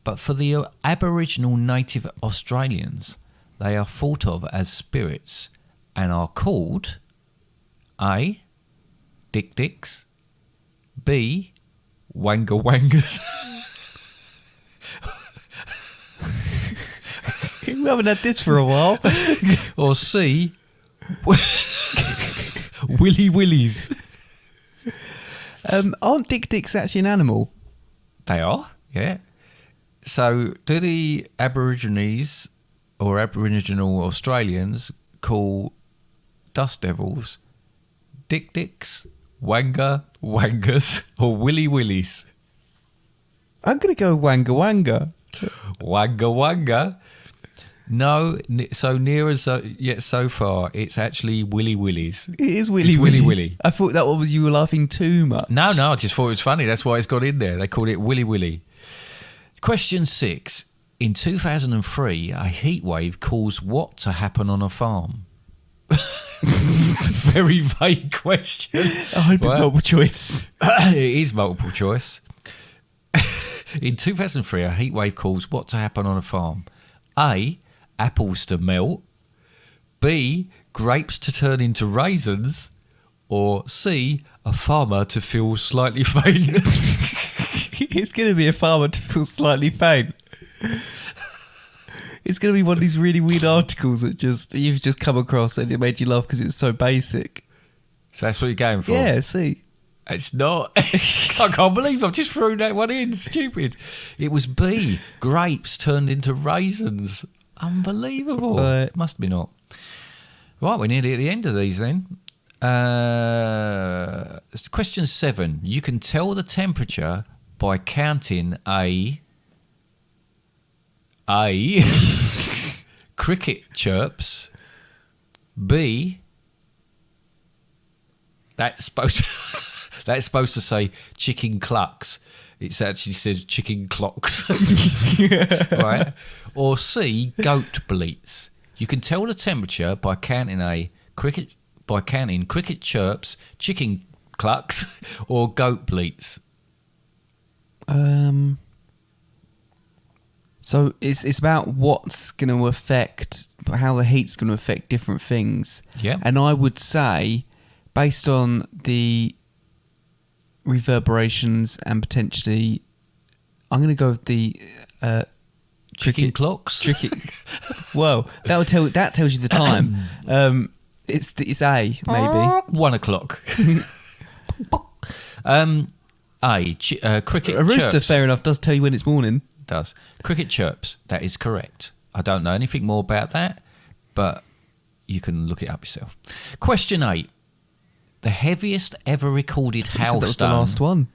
But for the Aboriginal native Australians, they are thought of as spirits and are called A. Dick Dicks, B. Wanga Wangas, We haven't had this for a while. or C. Willy Willies. Aren't Dick Dicks actually an animal? They are, yeah. So, do the Aborigines or Aboriginal Australians call dust devils Dick Dicks, Wanga Wangas, or Willy Willies? I'm going to go Wanga Wanga. Wanga Wanga. No, so near as yet so far, it's actually Willy Willies. It is Willy It's Willy Willies. Willy. I thought that was you were laughing too much. No, I just thought it was funny. That's why it's got in there. They called it Willy Willy. Question 6. In 2003, a heat wave caused what to happen on a farm? Very vague question. I hope it's multiple choice. It is multiple choice. In 2003, a heat wave caused what to happen on a farm? A. Apples to melt. B. Grapes to turn into raisins. Or C. A farmer to feel slightly faint. It's going to be a farmer to feel slightly faint. It's going to be one of these really weird articles that you've just come across and it made you laugh because it was so basic. So that's what you're going for? Yeah, see. It's not. I can't believe I've just thrown that one in. Stupid. It was B. Grapes turned into raisins. Unbelievable. Must be not. Right, we're nearly at the end of these then. Question 7. You can tell the temperature by counting a cricket chirps. B. That's supposed to say chicken clucks. It actually says chicken clocks. Right? Or C. Goat bleats. You can tell the temperature by counting cricket chirps, chicken clucks, or goat bleats. So it's about what's going to affect, how the heat's going to affect different things. Yeah. And I would say, based on the reverberations and potentially, I'm going to go with the Chicken clocks. Well, that tells you the time. It's A maybe 1 o'clock. Cricket a rooster. chirps. Fair enough, does tell you when it's morning. Does. Cricket chirps. That is correct. I don't know anything more about that, but you can look it up yourself. Question 8. The heaviest ever recorded You said that was the hailstone last one.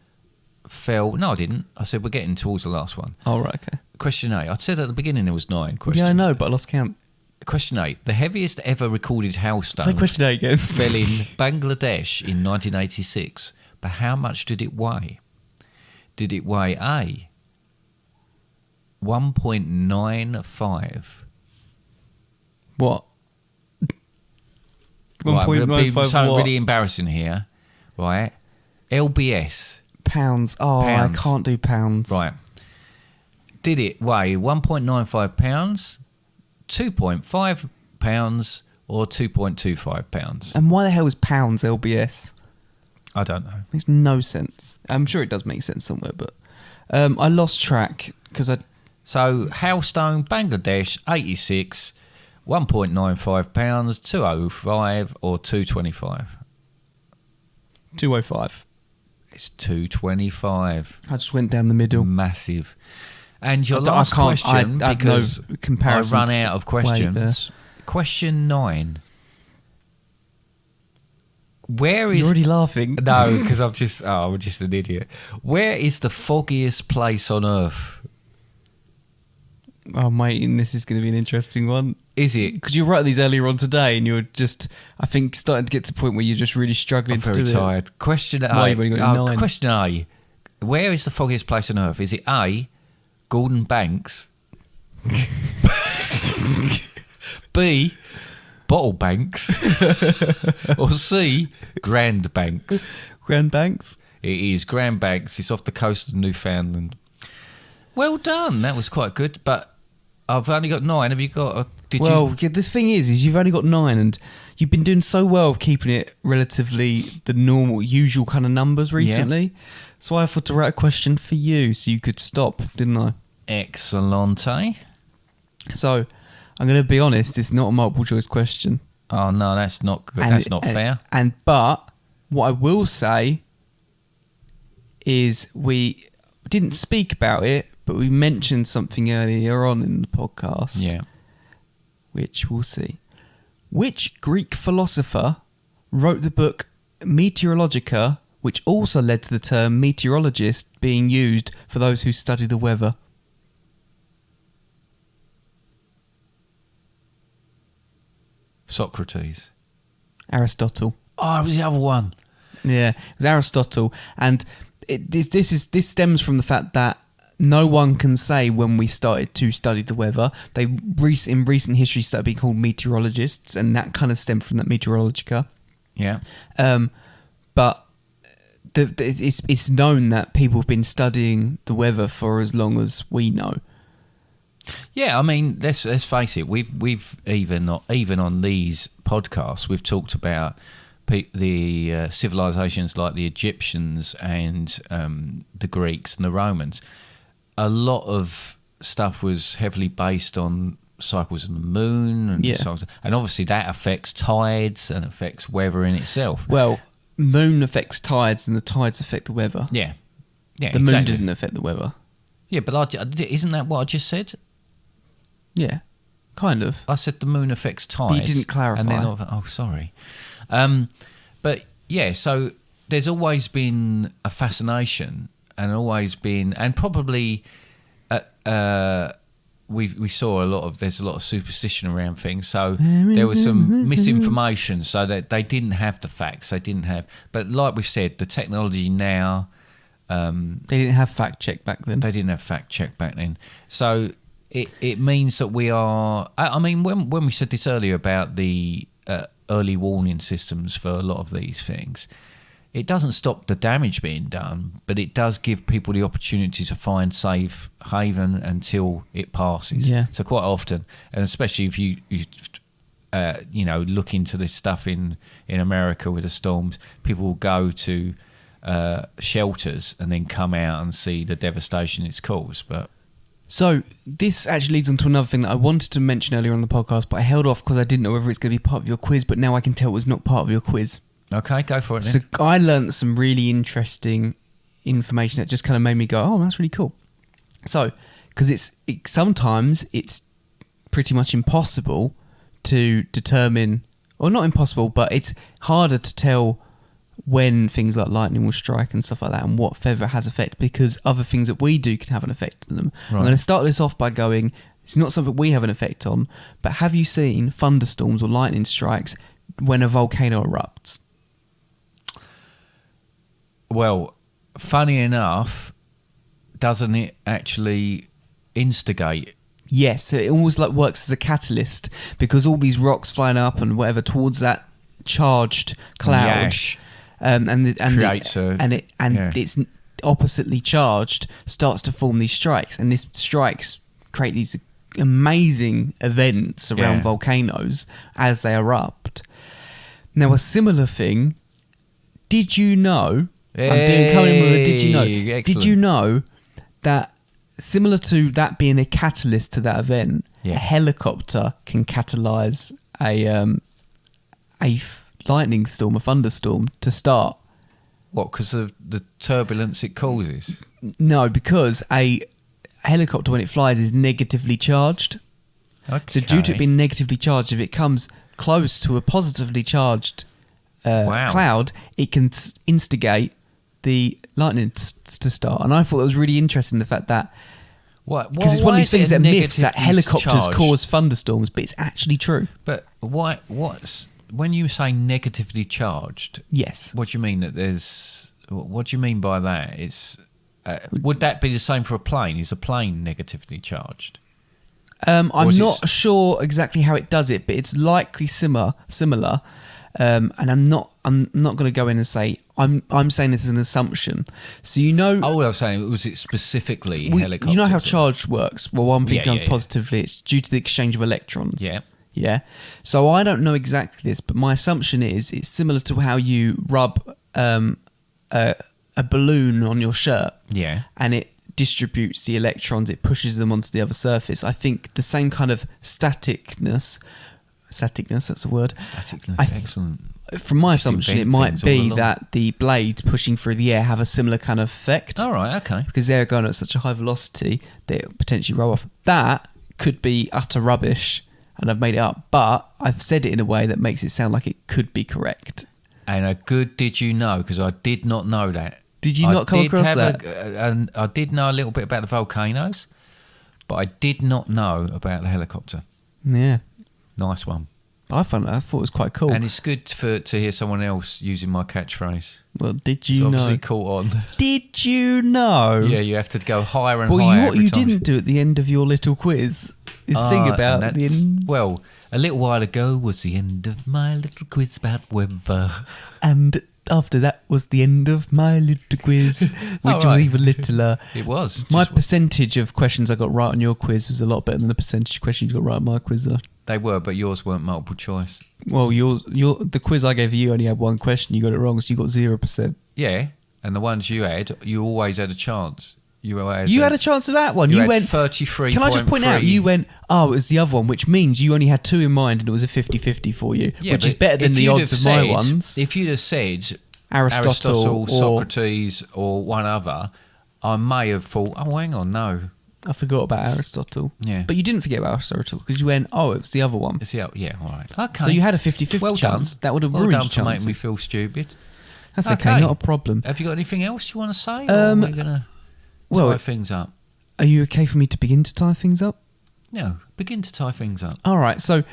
fell. No, I didn't. I said we're getting towards the last one. Oh right, okay. Question 8. I said at the beginning there was 9 questions. Yeah, I know, but I lost count. Question 8. The heaviest ever recorded hailstone Say question 8 again. fell in Bangladesh in 1986. But how much did it weigh? Did it weigh A, 1.95? What? Right, I'm going to be 1.95 something what? really embarrassing here. Right? LBS. Pounds. Oh, Pounds. I can't do pounds. Right. Did it weigh 1.95 pounds, 2.5 pounds, or 2.25 pounds? And why the hell is pounds LBS? I don't know. Makes no sense. I'm sure it does make sense somewhere, but I lost track because So, Hailstone, Bangladesh, 86, 1.95 pounds, 205 or 225. 205. It's 225. I just went down the middle. Massive. And your I last can't- question, I have because no comparison I run out of questions. there. Question 9. Where is... You're already laughing. No, because I'm just an idiot. Where is the foggiest place on Earth? Oh, mate, and this is going to be an interesting one. Is it? Because you were writing these earlier on today, and you're just, I think, starting to get to the point where you're just really struggling I'm to very do tired. Question A. Why you've only got 9? Question A. Where is the foggiest place on Earth? Is it A, Gordon Banks? B, Bottle Banks? Or C, Grand Banks? it. Grand Banks? It is Grand Banks. It's off the coast of Newfoundland. Well done. That was quite good, but I've only got 9. Have you got... Yeah, this thing is you've only got 9, and you've been doing so well keeping it relatively the normal, usual kind of numbers recently. So I thought to write a question for you so you could stop, didn't I? Excellente. So I'm going to be honest, it's not a multiple choice question. Oh, no, that's not good. And- That's not fair. But what I will say is we didn't speak about it, but we mentioned something earlier on in the podcast. Yeah. Which we'll see. Which Greek philosopher wrote the book Meteorologica, which also led to the term meteorologist being used for those who study the weather? Socrates. Aristotle. Oh, it was the other one. Yeah, it was Aristotle, and this stems from the fact that no one can say when we started to study the weather. They in recent history started being called meteorologists, and that kind of stemmed from that Meteorologica. Yeah. But it's known that people have been studying the weather for as long as we know. Yeah, I mean, let's face it. We've even on these podcasts, we've talked about the civilizations like the Egyptians and the Greeks and the Romans. A lot of stuff was heavily based on cycles of the moon, and obviously that affects tides and affects weather in itself. Well, moon affects tides, and the tides affect the weather. Yeah, The moon doesn't affect the weather. Yeah, but isn't that what I just said? Yeah, kind of. I said the moon affects tides. But you didn't clarify. And then, sorry. But yeah, so there's always been a fascination, and probably we saw there's a lot of superstition around things. So there was some misinformation, so that they didn't have the facts. But like we've said, the technology now. They didn't have fact check back then. They didn't have fact check back then. So it means that we are. I mean, when we said this earlier about the early warning systems for a lot of these things, it doesn't stop the damage being done, but it does give people the opportunity to find safe haven until it passes. Yeah. So quite often, and especially if you look into this stuff in America with the storms, people will go to shelters and then come out and see the devastation it's caused. But so this actually leads on to another thing that I wanted to mention earlier on the podcast, but I held off because I didn't know whether it's going to be part of your quiz, but now I can tell it was not part of your quiz. okay, go for it then. So I learnt some really interesting information that just kind of made me go, oh, that's really cool. So, because sometimes it's pretty much impossible to determine, or not impossible, but it's harder to tell when things like lightning will strike and stuff like that, and what feather has effect, because other things that we do can have an effect on them. Right. I'm going to start this off by going, it's not something we have an effect on, but have you seen thunderstorms or lightning strikes when a volcano erupts? Well, funny enough, doesn't it actually instigate? Yes, it almost like works as a catalyst, because all these rocks flying up and whatever towards that charged cloud, Yash. It's oppositely charged, starts to form these strikes, and these strikes create these amazing events around volcanoes as they erupt. Now, a similar thing. Did you know? Coming with a did you know? Excellent. Did you know that similar to that being a catalyst to that event, Yeah. a helicopter can catalyse a lightning storm, a thunderstorm, to start. What, because of the turbulence it causes? No, because a helicopter, when it flies, is negatively charged. Okay. So due to it being negatively charged, if it comes close to a positively charged cloud, it can instigate the lightning to start. And I thought it was really interesting, the fact that, because it's one of these things that myths that helicopters cause thunderstorms, but it's actually true. But when you say negatively charged, Yes. what do you mean that there's? What do you mean by that? It's would that be the same for a plane? Is a plane negatively charged? I'm not sure exactly how it does it, but it's likely similar. And I'm not going to go in and say I'm saying this as an assumption. So All I was saying was it specifically helicopters. You know how charge works. Well, I'm thinking Yeah. positively. It's due to the exchange of electrons. Yeah. Yeah. So I don't know exactly this, but my assumption is it's similar to how you rub a balloon on your shirt. Yeah. And it distributes the electrons. It pushes them onto the other surface. I think the same kind of staticness, that's a word. Staticness, excellent. From my Just assumption, it invent might things all be along. that the blades pushing through the air have a similar kind of effect. All right, okay. Because they're going at such a high velocity, they potentially roll off. That could be utter rubbish, and I've made it up. But I've said it in a way that makes it sound like it could be correct. And a good did you know, because I did not know that. Did you not come across that? I did know a little bit about the volcanoes, but I did not know about the helicopter. Yeah. Nice one. I thought it was quite cool. And it's good to hear someone else using my catchphrase. Well, did It's you obviously know? caught on. Did you know? Yeah, you have to go higher and Well, higher. what every you time. didn't do at the end of your little quiz is sing about and the that's- end. Well, a little while ago was the end of my little quiz about weather. And after that was the end of my little quiz, which was right. even littler. It was. My Just- percentage of questions I got right on your quiz was a lot better than the percentage of questions you got right on my quiz, though. They were, but yours weren't multiple choice. Well, the quiz I gave you only had one question. You got it wrong, so you got 0%. Yeah, and the ones you had, you always had a chance. You had a chance of that one. You You had went 33. Can I just point out, you went, oh, it was the other one, which means you only had two in mind and it was a 50-50 for you, Yeah, which is but better than if the you'd odds have of my said- ones. If you'd have said Aristotle or Socrates, or one other, I may have thought, oh, hang on, no. I forgot about Aristotle. Yeah. But you didn't forget about Aristotle because you went, oh, it was the other one. It's the, yeah, all right. Okay. So you had a 50-50 well chance. Done. That would have well ruined done your for making chances. me feel stupid. That's okay, not a problem. Have you got anything else you want to say? Or are we going to tie things up? Are you okay for me to begin to tie things up? No, begin to tie things up. All right, so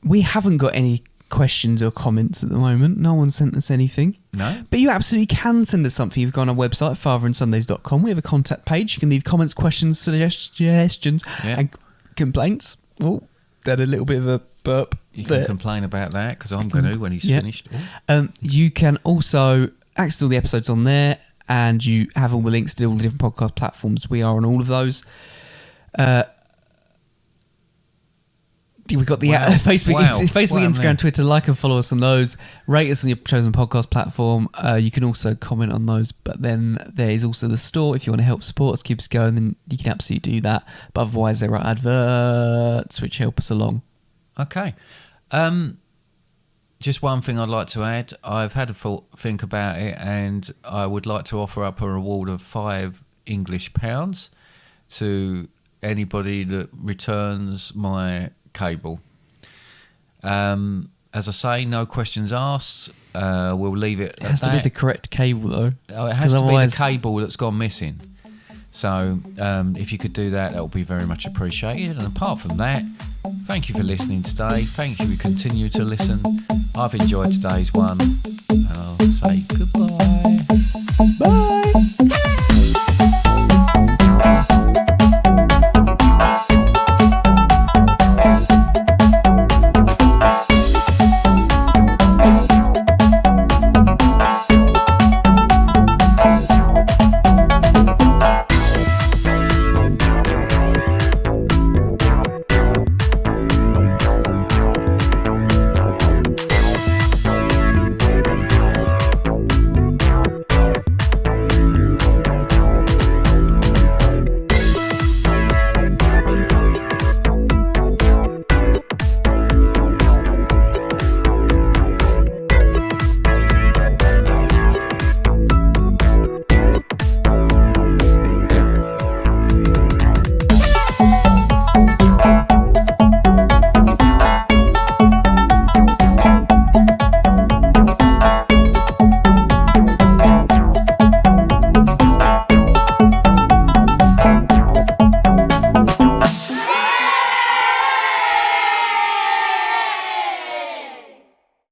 we haven't got any questions or comments at the moment. No one sent us anything. No? But you absolutely can send us something. You've gone on our website, fatherandsundays.com. We have a contact page. You can leave comments, questions, suggestions, and complaints. Oh, that a little bit of a burp. You can complain about that, because I'm going to when he's finished. You can also access all the episodes on there, and you have all the links to all the different podcast platforms. We are on all of those. We've got the Facebook, Instagram, Twitter. Like and follow us on those. Rate us on your chosen podcast platform. You can also comment on those. But then there is also the store. If you want to help support us, keep us going, then you can absolutely do that. But otherwise, there are adverts which help us along. Okay. Just one thing I'd like to add. I've had a think about it, and I would like to offer up a reward of £5 English to anybody that returns my cable. As I say, no questions asked. We'll leave it. It has to be the correct cable, though. It has to be the cable that's gone missing. So if you could do that, that would be very much appreciated. And apart from that, thank you for listening today. Thank you for continue to listen. I've enjoyed today's one, and I'll say goodbye. Bye.